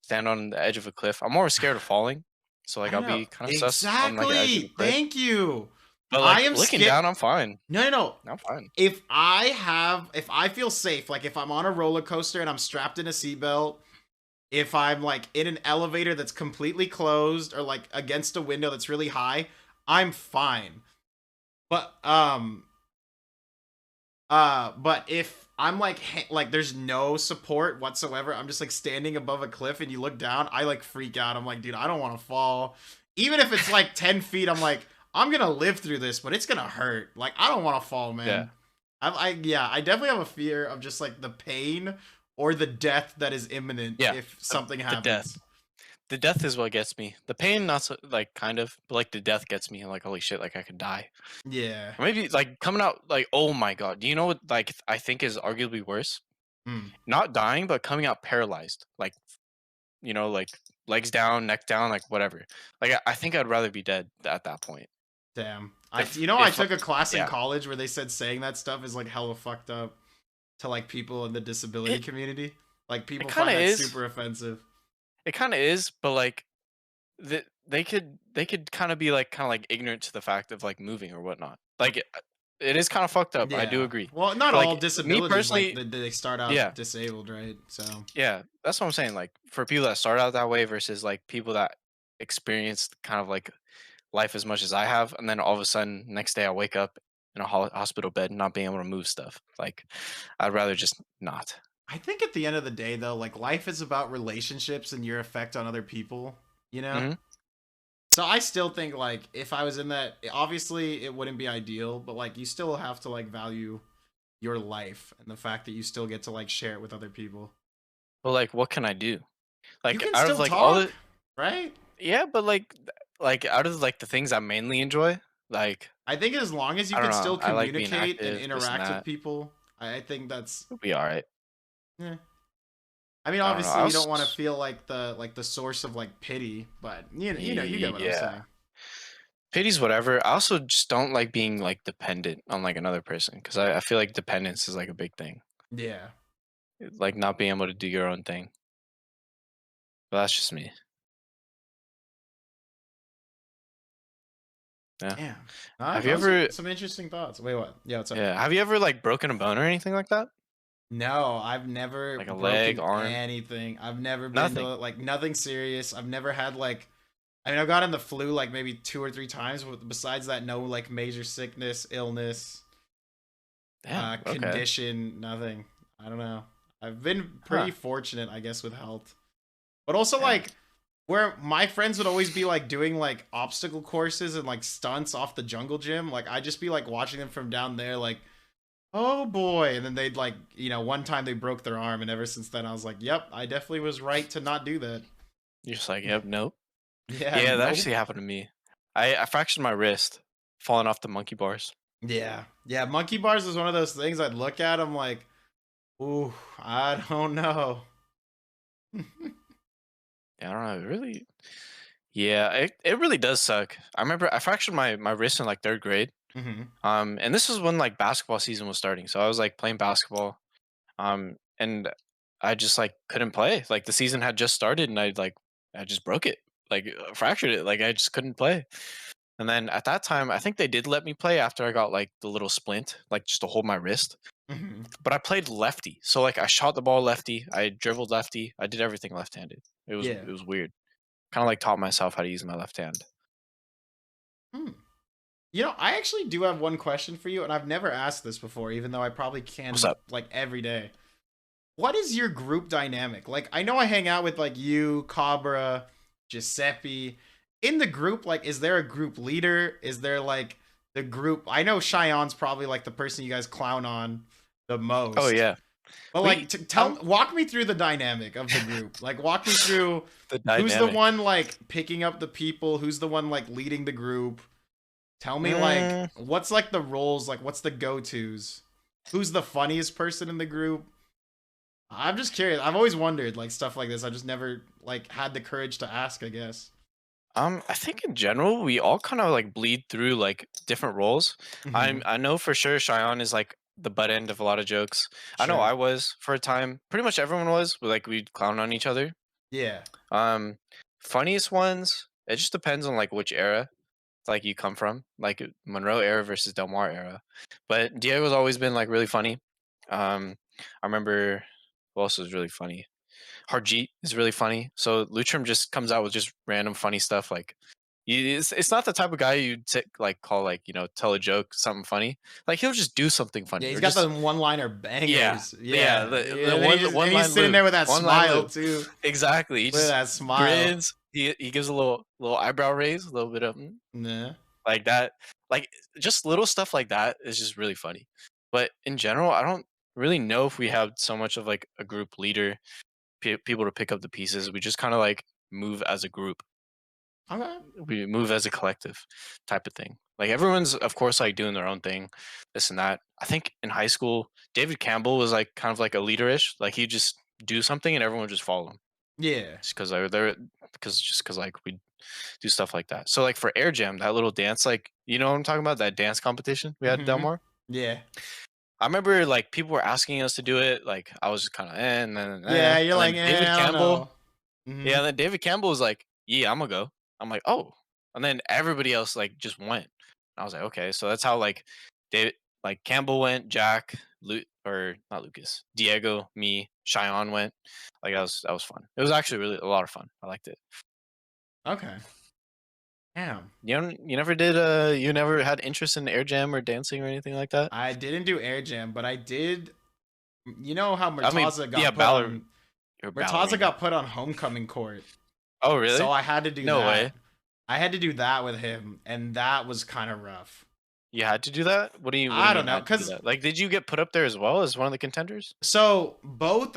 stand on the edge of a cliff. I'm more scared of falling. So, I like, I'll don't know. be kind of sus on, like, an edge of a Exactly. cliff. Thank you. But, I like, am looking scared. down, I'm fine. No, no, no. I'm fine. If I feel safe, like if I'm on a roller coaster and I'm strapped in a seatbelt, if I'm like in an elevator that's completely closed or like against a window that's really high, I'm fine. But but if I'm like like there's no support whatsoever, I'm just like standing above a cliff and you look down, I like freak out. I'm like, dude, I don't want to fall. Even if it's like 10 feet, I'm like, I'm gonna live through this, but it's gonna hurt. Like, I don't want to fall, Yeah. man. Yeah, I definitely have a fear of just like the pain or the death that is imminent Yeah. if something The happens. death. The death is what gets me. The pain, not so, like, kind of, but, like, the death gets me. Like, holy shit, like, I could die. Yeah. Or maybe, like, coming out, like, oh my god. Do you know what, like, I think is arguably worse? Hmm. Not dying, but coming out paralyzed. Like, like, legs down, neck down, like, whatever. Like, I think I'd rather be dead at that point. Damn. If I if took a class in yeah. college where they said saying that stuff is like hella fucked up to like people in the disability It community. Like it people kinda find that is. super offensive. It kinda is, but, like, they could kinda be, like, kinda, like, ignorant to the fact of, like, moving or whatnot. Like, it is kinda fucked up, I do Yeah. agree. Well, not But, all like, me disabilities like personally they start out yeah. disabled, right? So, Yeah, that's what I'm saying, like, for people that start out that way versus, like, people that experienced kind of, like, life as much as I have, and then all of a sudden, next day I wake up in a hospital bed not being able to move stuff. Like, I'd rather just not. I think at the end of the day though, like life is about relationships and your effect on other people, you know? Mhm. So I still think like if I was in that, obviously it wouldn't be ideal, but like you still have to like value your life and the fact that you still get to like share it with other people. But, like, what can I do? You Like, can out of, still like, all the talk, right? yeah, but, like, out of, like, the things I mainly enjoy, like, I think as long as you I don't can know, still I like being communicate and active, this and interact with that. people, I think that's It'll be alright. yeah. I mean, I don't know, obviously I you don't want to was feel like the source of like pity, but you get what I'm yeah. saying. Pity's whatever. I also just don't like being, like, dependent on, like, another person because I feel like dependence is, like, a big thing. Yeah. Like, not being able to do your own thing. But that's just me. Yeah. Damn. Have you Those are ever some interesting thoughts. Wait, what? Yeah, what's up? yeah, have you ever, like, broken a bone or anything like that? No, I've never Like a leg, broken arm? anything. I've never been Nothing. to like nothing serious. I've never had like I mean, I've gotten the flu like maybe 2 or 3 times, but besides that, no like major sickness, illness, Yeah, okay. condition, nothing. I don't know. I've been Huh. pretty fortunate, I guess, with health. But also Yeah. like where my friends would always be like doing like obstacle courses and like stunts off the jungle gym, like I'd just be like watching them from down there, like, oh boy. And then they'd like, one time they broke their arm, and ever since then I was like, yep, I definitely was right to not do that. You're just like, "Yep, nope." Yeah, Yeah, that nope. actually happened to me. I fractured my wrist falling off the monkey bars. Yeah. Yeah, monkey bars is one of those things I'd look at, I'm like, ooh, I don't know. Yeah, I don't know, it really yeah, it really does suck. I remember I fractured my wrist in, like, 3rd grade, Hmm. and this was when, like, basketball season was starting, so I was, like, playing basketball, and I just, like, couldn't play, like, the season had just started, and I just broke it, like, fractured it, like, I just couldn't play, and then at that time, I think they did let me play after I got, like, the little splint, like, just to hold my wrist, Hmm. but I played lefty, so, like, I shot the ball lefty, I dribbled lefty, I did everything left-handed. Yeah. It was weird. Kinda, like, taught myself how to use my left hand. Hmm. I actually do have one question for you, and I've never asked this before, even though I probably What's can up? like every day. What is your group dynamic? Like, I know I hang out with like you, Cabra, Giuseppe. In the group, like, is there a group leader? Is there like the group? I know Cheyenne's probably like the person you guys clown on the Oh, most. yeah. But like, We walk me through the dynamic of the group. Like, walk me through the who's the dynamic. one like picking up the people, who's the one like leading the group. Tell me like Mm, what's like the roles, like what's the go-tos? Who's the funniest person in the group? I'm just curious. I've always wondered like stuff like this. I just never like had the courage to ask, I guess. I think in general we all kind of like bleed through like different roles. Hmm. I know for sure Cheyenne is like the butt end of a lot of jokes. I know Sure. I was for a time. Pretty much everyone was. Like we'd clown on each other. Yeah. Um, Funniest ones. It just depends on like which era like you come from, like Monroe era versus Del Mar era. But Diego's always been like really funny. I remember who else was really funny. Harjeet is really funny. So Lutram just comes out with just random funny stuff. Like, it's not the type of guy you'd like call like tell a joke something funny. Like he'll just do something Yeah, funny he's or got the just one-liner yeah bangers. yeah Yeah. the And then one he's line sitting loop there with that one line smile loop too. exactly. He Look at just that smile. grins. He gives a little eyebrow raise, a little bit of Nah. like that. Like just little stuff like that is just really funny. But in general, I don't really know if we have so much of like a group leader, people to pick up the pieces. We just kind of like move as a group. Okay. We move as a collective type of thing. Like everyone's of course like doing their own thing, this and that. I think in high school, David Campbell was like kind of like a leaderish. Like he'd just do something and everyone would just follow him. Yeah. Just because because like we do stuff like that. So like for Air Jam, that little dance, like you know what I'm talking about, that dance competition we had at Hmm. Delmar. Yeah. I remember like people were asking us to do it. Like I was just kind of Yeah, you're and like, then David I don't Campbell, know. Hmm. yeah, and then David Campbell was like, "Yeah, I'm gonna go." I'm like, "Oh," and then everybody else like just went. I was like, "Okay," so that's how like David, like Campbell went, Jack, or not Lucas, Diego, me, Cheyenne went. Like that was fun. It was actually really a lot of fun. I liked it. Okay. Damn. You never did you never had interest in air jam or dancing or anything like that? I didn't do air jam, but I did. You know how I mean, Murtaza yeah, got put on. you're a Murtaza ballerina. got put on homecoming court, Oh, so really? I had to do No that. way. I had to do that with him, and that was kind of rough. You had to do that? What do I you don't mean know, had to do cause that? Like did you get put up there as well as one of the contenders? so both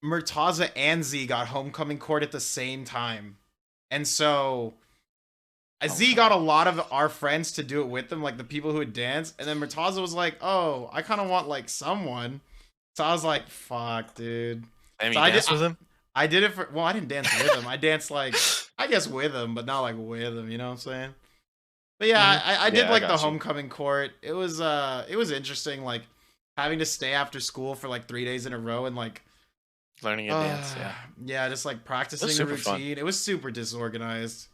Murtaza and Z got homecoming court at the same time, and so Z got Homecoming. a lot of our friends to do it with them, like the people who would dance, and then Murtaza was like, "Oh, I kind of want like someone," so I was like, "Fuck, dude." I mean, So you danced with him? I did it for. Well, I didn't dance with him. I danced like I guess with him, but not like with him. You know what I'm saying? But yeah, Mhm. I did Yeah, I like the got you. homecoming court. It was interesting, like having to stay after school for like 3 days in a row and like Learning a dance, yeah. yeah, just like It was practicing the super fun. routine. It was super disorganized.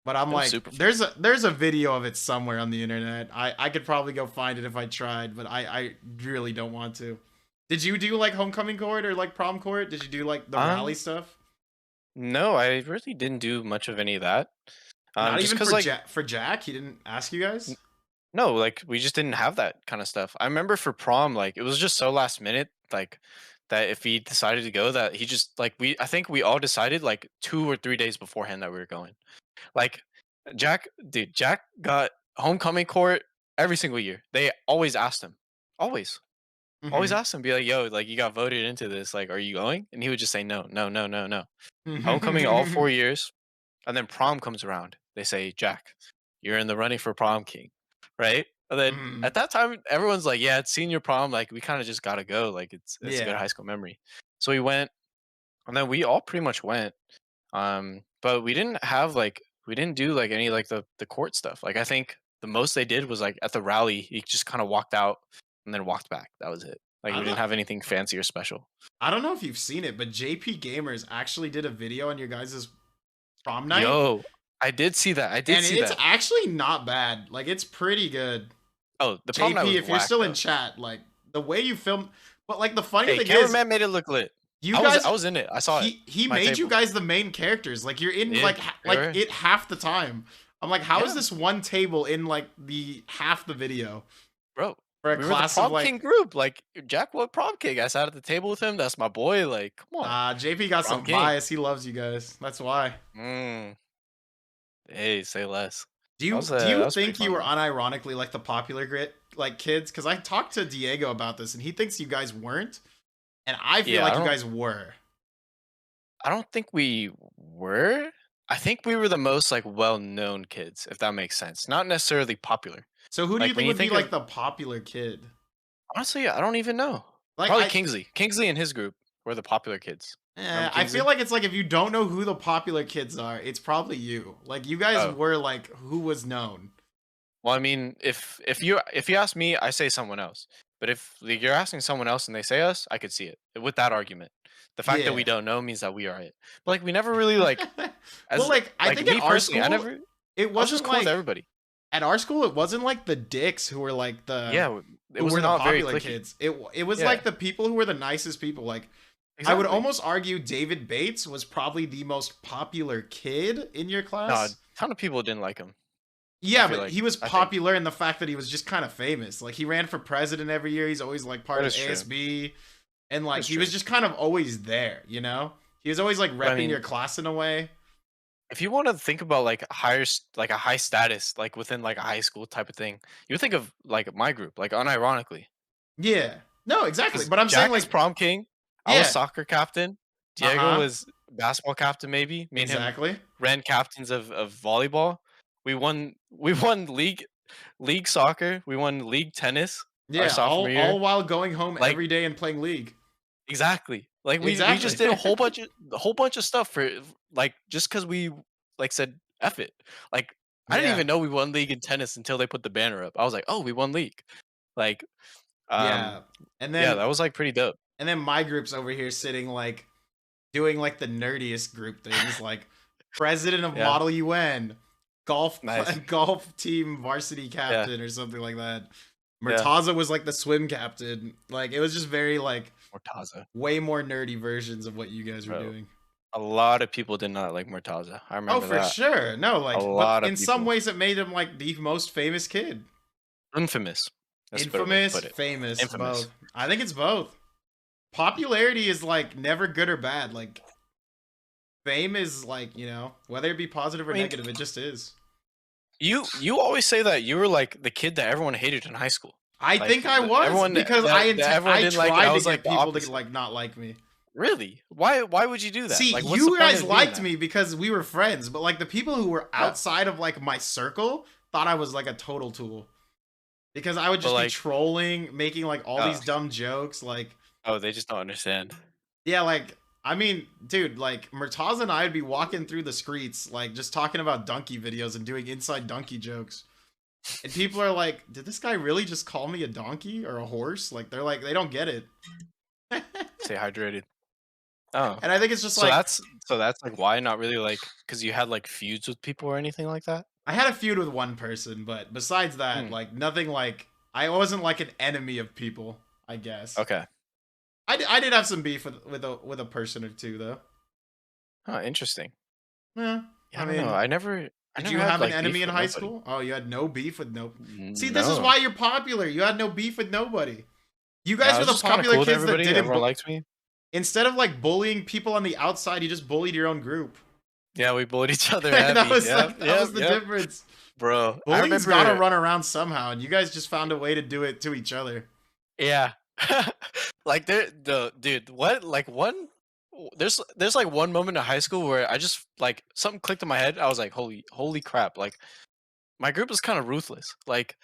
But I'm It was like, super fun. there's a video of it somewhere on the internet. I could probably go find it if I tried, but I really don't want to. Did you do like homecoming court or like prom court? Did you do like the rally Um, stuff? no, I really didn't do much of any of that. Not Just even cuz like For Jack, he didn't ask you guys. no, like we just didn't have that kind of stuff. I remember for prom, like it was just so last minute, like that if he decided to go, that he just like I think we all decided like 2 or 3 days beforehand that we were going. Like Jack got homecoming court every single year. They always asked him, always, always Mm-hmm. asked him, be like, "Yo, like you got voted into this, like, are you going?" And he would just say, "No, no, no, no, no." Homecoming all 4 years, and then prom comes around. They say, "Jack, you're in the running for prom king," right? And then Mm, at that time, everyone's like, "Yeah, it's senior prom. Like, we kind of just gotta go. Like, it's a good yeah. high school memory." So we went, and then we all pretty much went. But we didn't do like any like the court stuff. Like, I think the most they did was like at the rally, he just kind of walked out and then walked back. That was it. Like, I we don't didn't know. have anything fancy or special. I don't know if you've seen it, but JP Gamers actually did a video on your guys' prom night, Yo, I did see that. I did and see it's that. actually not bad. Like it's pretty good. Oh, the prom night JP, was if you're whack still in though. chat, like the way you filmed, but like the funny Hey, thing is, cameraman made it look lit. you guys, I was in it. I saw it. he My made you table. guys the main characters. Like you're in Yeah, we like were. it half the time. I'm like, how is Yeah, this one table in like the half the video bro. for a We were the class of prom king like group. Like Jack was prom king. I sat at the table with him. That's my boy. Like, come on, JP got prom some king. bias. He loves you guys. That's why. Mm, hey, say less. Do you That was think pretty you fun were though. unironically like the popular like kids? Because I talked to Diego about this, and he thinks you guys weren't, and I feel Yeah, like you guys were. I don't think we were. I think we were the most like well-known kids, if that makes sense. Not necessarily popular. So who do you Like when think you would be think like of the popular kid? honestly, I don't even know. Like Probably Kingsley. Kingsley and his group were the popular kids. Remember I feel Kingsley? like it's like if you don't know who the popular kids are, it's probably you. Like you guys Oh. were like who was known. Well, I mean, if you ask me, I say someone else. But if like, you're asking someone else and they say us, I could see it with that argument. The fact that we Yeah. don't know means that we are it. But like we never really like Well, as like I like think at me our personally, school, it I was just wasn't cool with like everybody. at our school it wasn't like the dicks who were like Yeah, it who was were the not very popular clicky. kids. It was Yeah, like the people who were the nicest people. Like I would exactly. almost argue David Bates was probably the most popular kid in your No, a class. ton of people didn't like him. Yeah, feel but like he was I think popular in the fact that he was just kind of famous. Like he ran for president every year. He's always like part that of is true. ASB, and like That's he was true. just kind of always there. You know, he was always like But I repping mean, your class in a way. if you want to think about like like a high status, like within like a high school type of thing, you would think of like my group, like unironically. Yeah, no, exactly. Because But I'm saying Jack is like, prom king. I was yeah, soccer captain. uh Diego huh, was basketball captain. Maybe me and him exactly. ran captains of volleyball. We won league soccer. We won league tennis our Yeah, sophomore all year. while going home Like every day and playing League. exactly. Like we just Exactly. did a whole bunch of stuff for like just because we like said F it. Like I didn't Yeah, even know we won league in tennis until they put the banner up. I was like, oh, we won league. Like yeah. And yeah, then that was like pretty dope. my group's over here sitting like doing like the nerdiest group things, like president of Yeah, Model UN, golf nice. golf team varsity Yeah, captain or something like that. yeah. Murtaza was like the swim captain. Like it was just very like Mortaza, way more nerdy versions of what you guys were bro. doing. A lot of people did not like Mortaza. I Oh, remember for that. sure. No, A like, but lot of in some people. ways it made him like the most famous kid. Infamous. That's a better way to Infamous, put it. famous, Infamous. both. I think it's both. Popularity is like never good or bad. Like fame is like, you know, whether it be positive or I mean, negative, it just is. you always say that you were like the kid that everyone hated in high school. I Like think I was everyone because that everyone I didn't like, and I tried to was get like the people to opposite. like not like me. Really? Why would you do that? See, Like what's the you point guys of doing liked that? me because we were friends, but like the people who were Yeah. outside of like my circle thought I was like a total tool because I would But just be like trolling, making like all oh, these dumb jokes. Like, oh, they just don't understand. yeah, like I mean, dude, like Murtaza and I would be walking through the streets, like just talking about donkey videos and doing inside donkey jokes. And people are like, did this guy really just call me a donkey or a horse? Like, they're like, they don't get it. Stay hydrated. Oh. And I think it's just So like, that's like why not really like because you had like feuds with people or anything like that? I had a feud with one person, but besides that, Hmm. like, nothing like, I wasn't like an enemy of people, I guess. Okay. I did have some beef with a person or two, though. Oh, interesting. Yeah, Yeah, I I don't know. mean, I did never you had have an like beef enemy in with high nobody. school? Oh, you had no beef with no. See, this is No. why you're popular. You had no beef with nobody. You No, guys I were was the just kind of popular cool with kids that everybody. didn't. Everyone liked me. Instead of like bullying people on the outside, you just bullied your own group. Yeah, we bullied each other that heavy. was Yep, like that yep, was the yep. difference. Bro, I Bullying's remember. gotta run around somehow, and you guys just found a way to do it to each other. Yeah. Like the dude, what like one there's like one moment in high school where I just like something clicked in my head. I was like, holy crap. Like my group is kind of ruthless. Like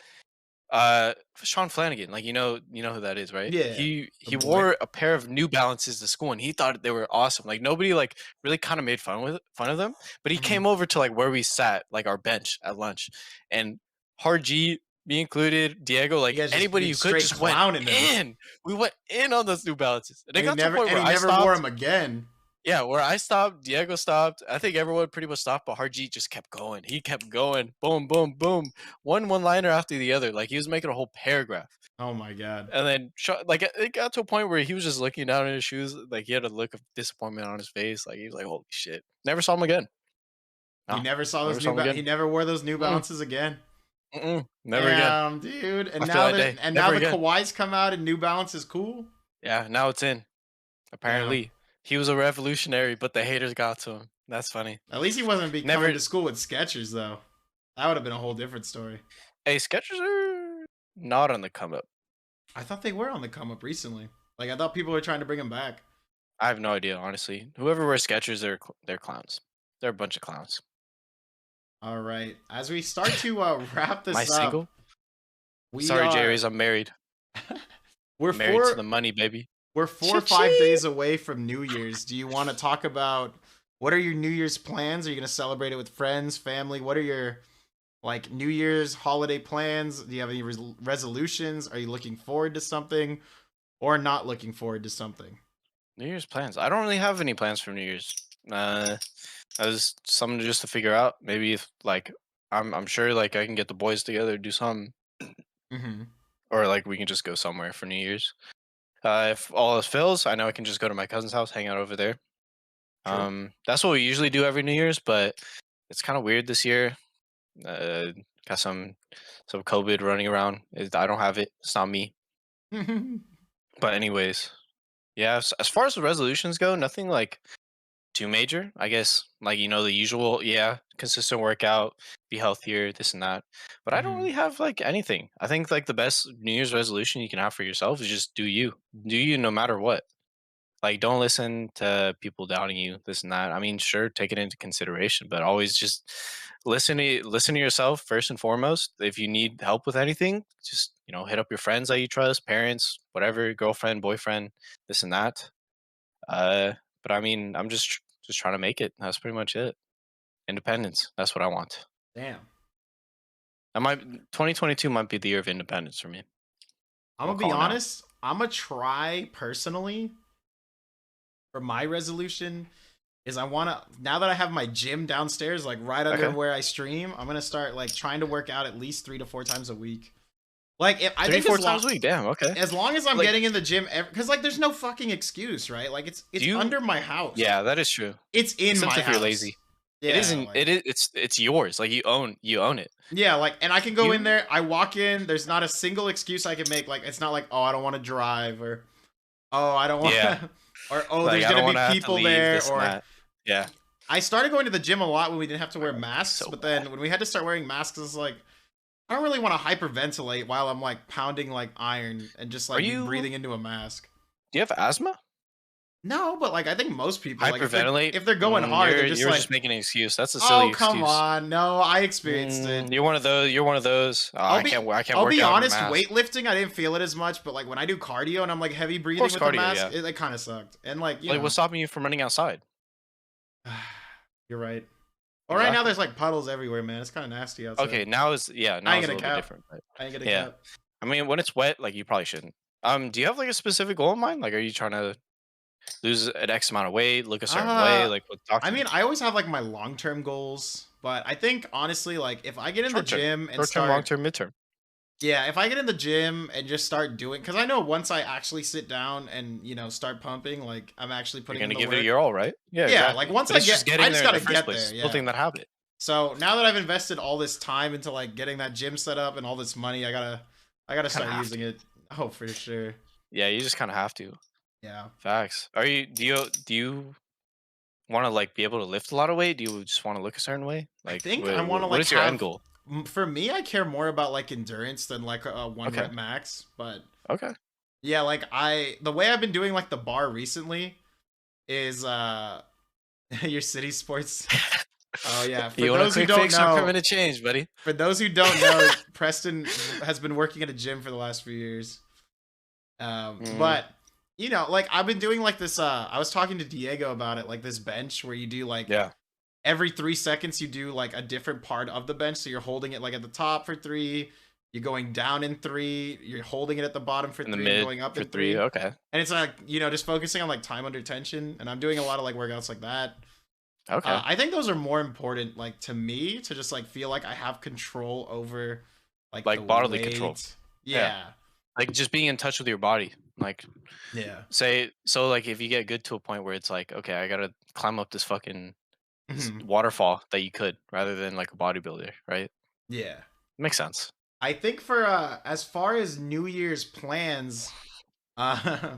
Sean Flanagan, like you know who that is, right? Yeah, the He boy. wore a pair of New Balances to school and he thought they were awesome. Like nobody like really kind of made fun of them, but he Mhm. came over to like where we sat, like our bench at lunch, and Hard G, me included, Diego, You like guys just anybody being who could straight just went clowning him, in. We went in on those New Balances. And it got to a point and where he I never wore stopped. them again. Yeah, where I stopped, Diego stopped. I think everyone pretty much stopped, but Harjeet just kept going. He kept going. Boom, boom, boom. One liner after the other. Like he was making a whole paragraph. Oh my god. And then like it got to a point where he was just looking down at his shoes. Like he had a look of disappointment on his face. Like he was like, holy shit. Never saw him again. He No, never saw never those saw him he again. never wore those New Mm-mm, Balances again. never again. Damn, dude. And After now that day, now never the again. Kawhi's come out and New Balance is cool. Yeah, now it's in. Damn. Apparently. He was a revolutionary, but the haters got to him. That's funny. At least he wasn't be Never coming to school with Skechers though. That would have been a whole different story. Hey, Skechers are not on the come up. I thought they were on the come up recently. Like I thought people were trying to bring them back. I have no idea, honestly. Whoever wears Skechers, they're clowns. They're a bunch of clowns. All right. As we start to wrap Am I this up, single? we Sorry, are Jerry's. I'm married. we're Married to four the money, baby. we're 4 or 5 days away from New Year's. Do you want to talk about what are your New Year's plans? Are you going to celebrate it with friends, family? What are your like New Year's holiday plans? Do you have any resolutions? Are you looking forward to something or not looking forward to something? New Year's plans. I don't really have any plans for New Year's. That was something just to figure out. Maybe if like I'm sure like I can get the boys together, do something, Mm-hmm. or like we can just go somewhere for New Year's. If all else fails, I know I can just go to my cousin's house, hang out over there. True. That's what we usually do every New Year's, but it's kind of weird this year. Got some COVID running around. I don't have it. It's not me. But anyways, yeah. As far as the resolutions go, nothing like too major. I guess like the usual. Yeah, consistent workout, be healthier, this and that. But I don't Mm-hmm. really have like anything. I think like the best New Year's resolution you can have for yourself is just do you. Do you no matter what. Like, don't listen to people doubting you, this and that. I mean, sure, take it into consideration, but always just listen to yourself first and foremost. If you need help with anything, just hit up your friends that you trust, parents, whatever, girlfriend, boyfriend, this and that. Uh, but I mean, I'm just trying to make it. That's pretty much it. Independence. That's what I want. Damn. I might 2022 might be the year of independence for me. I'm I'll gonna be call it now. honest. I'm gonna try personally for my resolution is I want to now that I have my gym downstairs, like right under Okay. where I stream. I'm gonna start like trying to work out at least 3 to 4 times a week. Like if I Three, think four times a week. Damn. Okay. as long as I'm Like, getting in the gym, because like there's no fucking excuse, right? Like it's do you? under my house. Yeah, that is true. It's in Except my if you're house. lazy. It Yeah, isn't. like It is. It's yours. Like you own it. yeah, like and I can go in You there. I walk in. There's not a single excuse I can make. Like it's not like oh I don't want to drive or oh I don't want Yeah. or oh Like there's I don't gonna want to be have to people leave there this and or that. Yeah. I started going to the gym a lot when we didn't have to wear masks, So but then when we had to start wearing masks, it's like I don't really want to hyperventilate while I'm like pounding like iron and just Are like be you? breathing into a mask. Do you have asthma? No, but like I think most people like Hyperventilate? if they're going hard, they're just You're like, just making an excuse. That's a silly oh come excuse. on, no, I experienced it. You're one of those. You're one of those. Oh, I'll I be can't. I can't I'll work be out in a honest, mask. weightlifting I didn't feel it as much, but like when I do cardio and I'm like heavy breathing course, with the cardio, mask, yeah. it kind of sucked. And like you Like, know, what's stopping you from running outside? you're right. Well, right now Exactly. there's like puddles everywhere, man. It's kind of nasty outside. Okay, now is I now ain't is a gonna little bit cap. different. But I ain't gonna yeah, cap. I mean, when it's wet, like you probably shouldn't. Do you have like a specific goal in mind? Like, are you trying to lose an X amount of weight, look a certain way? Uh, Like, talk I to me. mean, I always have like my long-term goals, but I think honestly, like if I get in the Short term, gym and short term, long start, term, midterm. yeah, if I get in the gym and just start doing, because I know once I actually sit down and start pumping, like I'm actually You're putting gonna in the give work. it your all, right? Yeah, Yeah, exactly. like once But I it's just get, getting I just there in gotta the first get place, there. building Yeah. that habit. So now that I've invested all this time into like getting that gym set up and all this money, I gotta Kinda start have using it. Oh, for sure. Yeah, you just kind of have to. Yeah. Facts. Are you? Do you want to like be able to lift a lot of weight? Do you just want to look a certain way? I Like, think I want to what like is your end have. goal? For me, I care more about like endurance than like a one Okay. rep max. But Okay. yeah, like the way I've been doing like the bar recently is your city sports. Oh yeah, for You want a those who quick don't fix or know, permanent change, buddy? for those who don't know, Preston has been working at a gym for the last few years. But like I've been doing like this. I was talking to Diego about it, like this bench where you do like Yeah. every 3 seconds you do like a different part of the bench. So you're holding it like at the top for 3, you're going down in 3, you're holding it at the bottom for In the 3, mid and going up for in 3. 3. Okay. And it's like just focusing on like time under tension. And I'm doing a lot of like workouts like that. Okay. I think those are more important, like to me, to just like feel like I have control over like the bodily control. weight. Yeah. Like just being in touch with your body. Like Yeah. say so like if you get good to a point where it's like, okay, I gotta climb up this fucking Mhm. waterfall that you could rather than like a bodybuilder, right? Yeah. Makes sense. I think for as far as New Year's plans, uh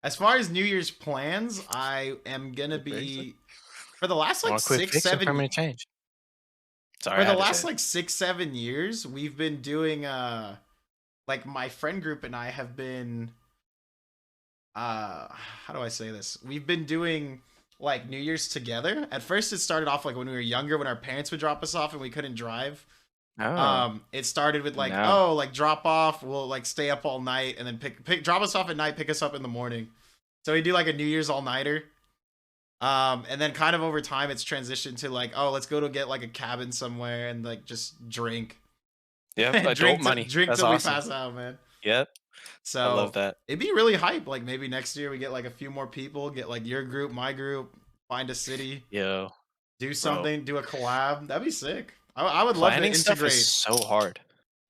as far as New Year's plans, I am gonna be for the last like Want a quick 6, fix or 7 permanent change? Sorry, for I the had to last say it. like 6, 7 years, we've been doing like my friend group and I have been how do I say this? We've been doing like New Year's together. At first it started off like when we were younger when our parents would drop us off and we couldn't drive. Oh, It started with like, no. oh, like drop off, we'll like stay up all night and then drop us off at night, pick us up in the morning. So we do like a New Year's all-nighter. And then kind of over time it's transitioned to like, oh, let's go to get like a cabin somewhere and like just drink. Yep, adult drink money. drink That's till awesome. we pass out, man. Yep, So I love that. it'd be really hype. Like maybe next year we get like a few more people, get like your group, my group, find a city, Yo, do something, do a collab. That'd be sick. I would love to planning stuff integrate. is so hard.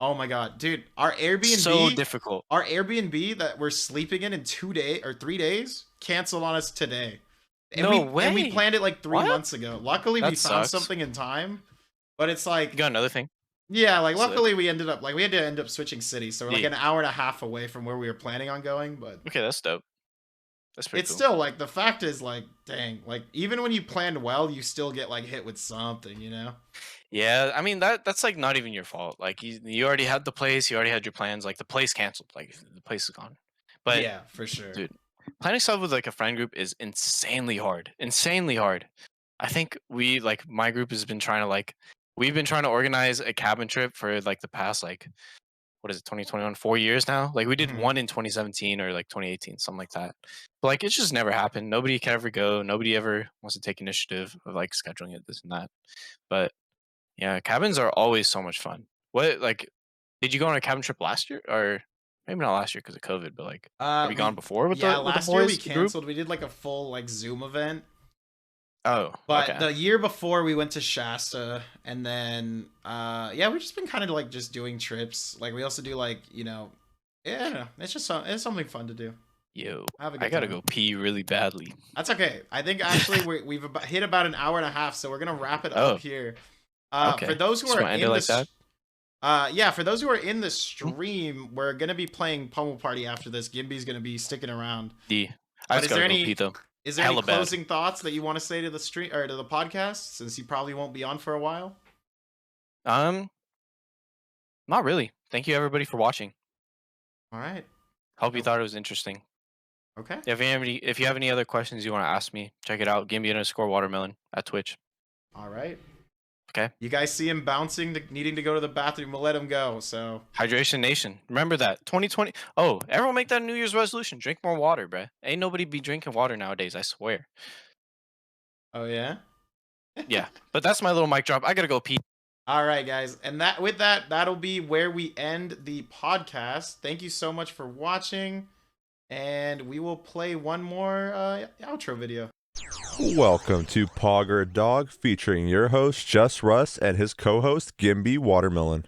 Oh my god, dude! Our Airbnb, So difficult. our Airbnb that we're sleeping in 2 days or 3 days canceled on us today. And No And we way. planned it like 3 What? months ago. Luckily, we That found sucks. something in time. But it's like, You got another thing? yeah, like Sick. luckily we ended up like we had to end up switching cities, so we're like Yeah. an hour and a half away from where we were planning on going. But Okay, that's dope. That's pretty it's cool. still like the fact is like, dang, like even when you planned well, you still get like hit with something, you know? Yeah, I mean that's like not even your fault. Like you already had the place, you already had your plans. Like the place canceled. Like the place is gone. But Yeah, for sure. dude, planning stuff with like a friend group is insanely hard. Insanely hard. I think we like my group has been trying to like we've been trying to organize a cabin trip for like the past like what is it 2021 4 years now. Like we did Mhm. one in 2017 or like 2018 something like that, but like it's just never happened. Nobody can ever go, nobody ever wants to take initiative of like scheduling it, this and that. But yeah, cabins are always so much fun. What like did you go on a cabin trip last year, or maybe not last year because of COVID, but like have you gone We before with yeah, the last year we boys, the group? canceled. We did like a full like Zoom event. Oh, But okay. the year before we went to Shasta and then yeah, we've just been kind of like just doing trips. Like we also do like, you know, yeah, it's just it's something fun to do. Yo, Have a good I gotta time. go pee really badly. That's okay. I think actually we've hit about an hour and a half, so we're gonna wrap it Oh, up here. okay. For those who Just are wanna end in it the like that? yeah, for those who are in the Hmm? stream, we're gonna be playing Pummel Party after this. Gimby's gonna be sticking around. D. I But just is there gotta go any pee though. is there any Hella bad. closing thoughts that you want to say to the stream or to the podcast since you probably won't be on for a while? Not really. Thank you everybody for watching. All right. Hope you Oh, thought it was interesting. okay. If you have any other questions you want to ask me, check it out. Gimbi_watermelon at Twitch. All right. Okay. You guys see him bouncing, needing to go to the bathroom. We'll let him go. So, Hydration Nation. Remember that. 2020. Oh, everyone make that New Year's resolution. Drink more water, bruh. Ain't nobody be drinking water nowadays, I swear. oh yeah. Yeah. But that's my little mic drop. I gotta go pee. All right, guys. And that'll be where we end the podcast. Thank you so much for watching. And we will play one more outro video. Welcome to Pogger Dog, featuring your host JussRuss and his co-host Gimbi Watermelon.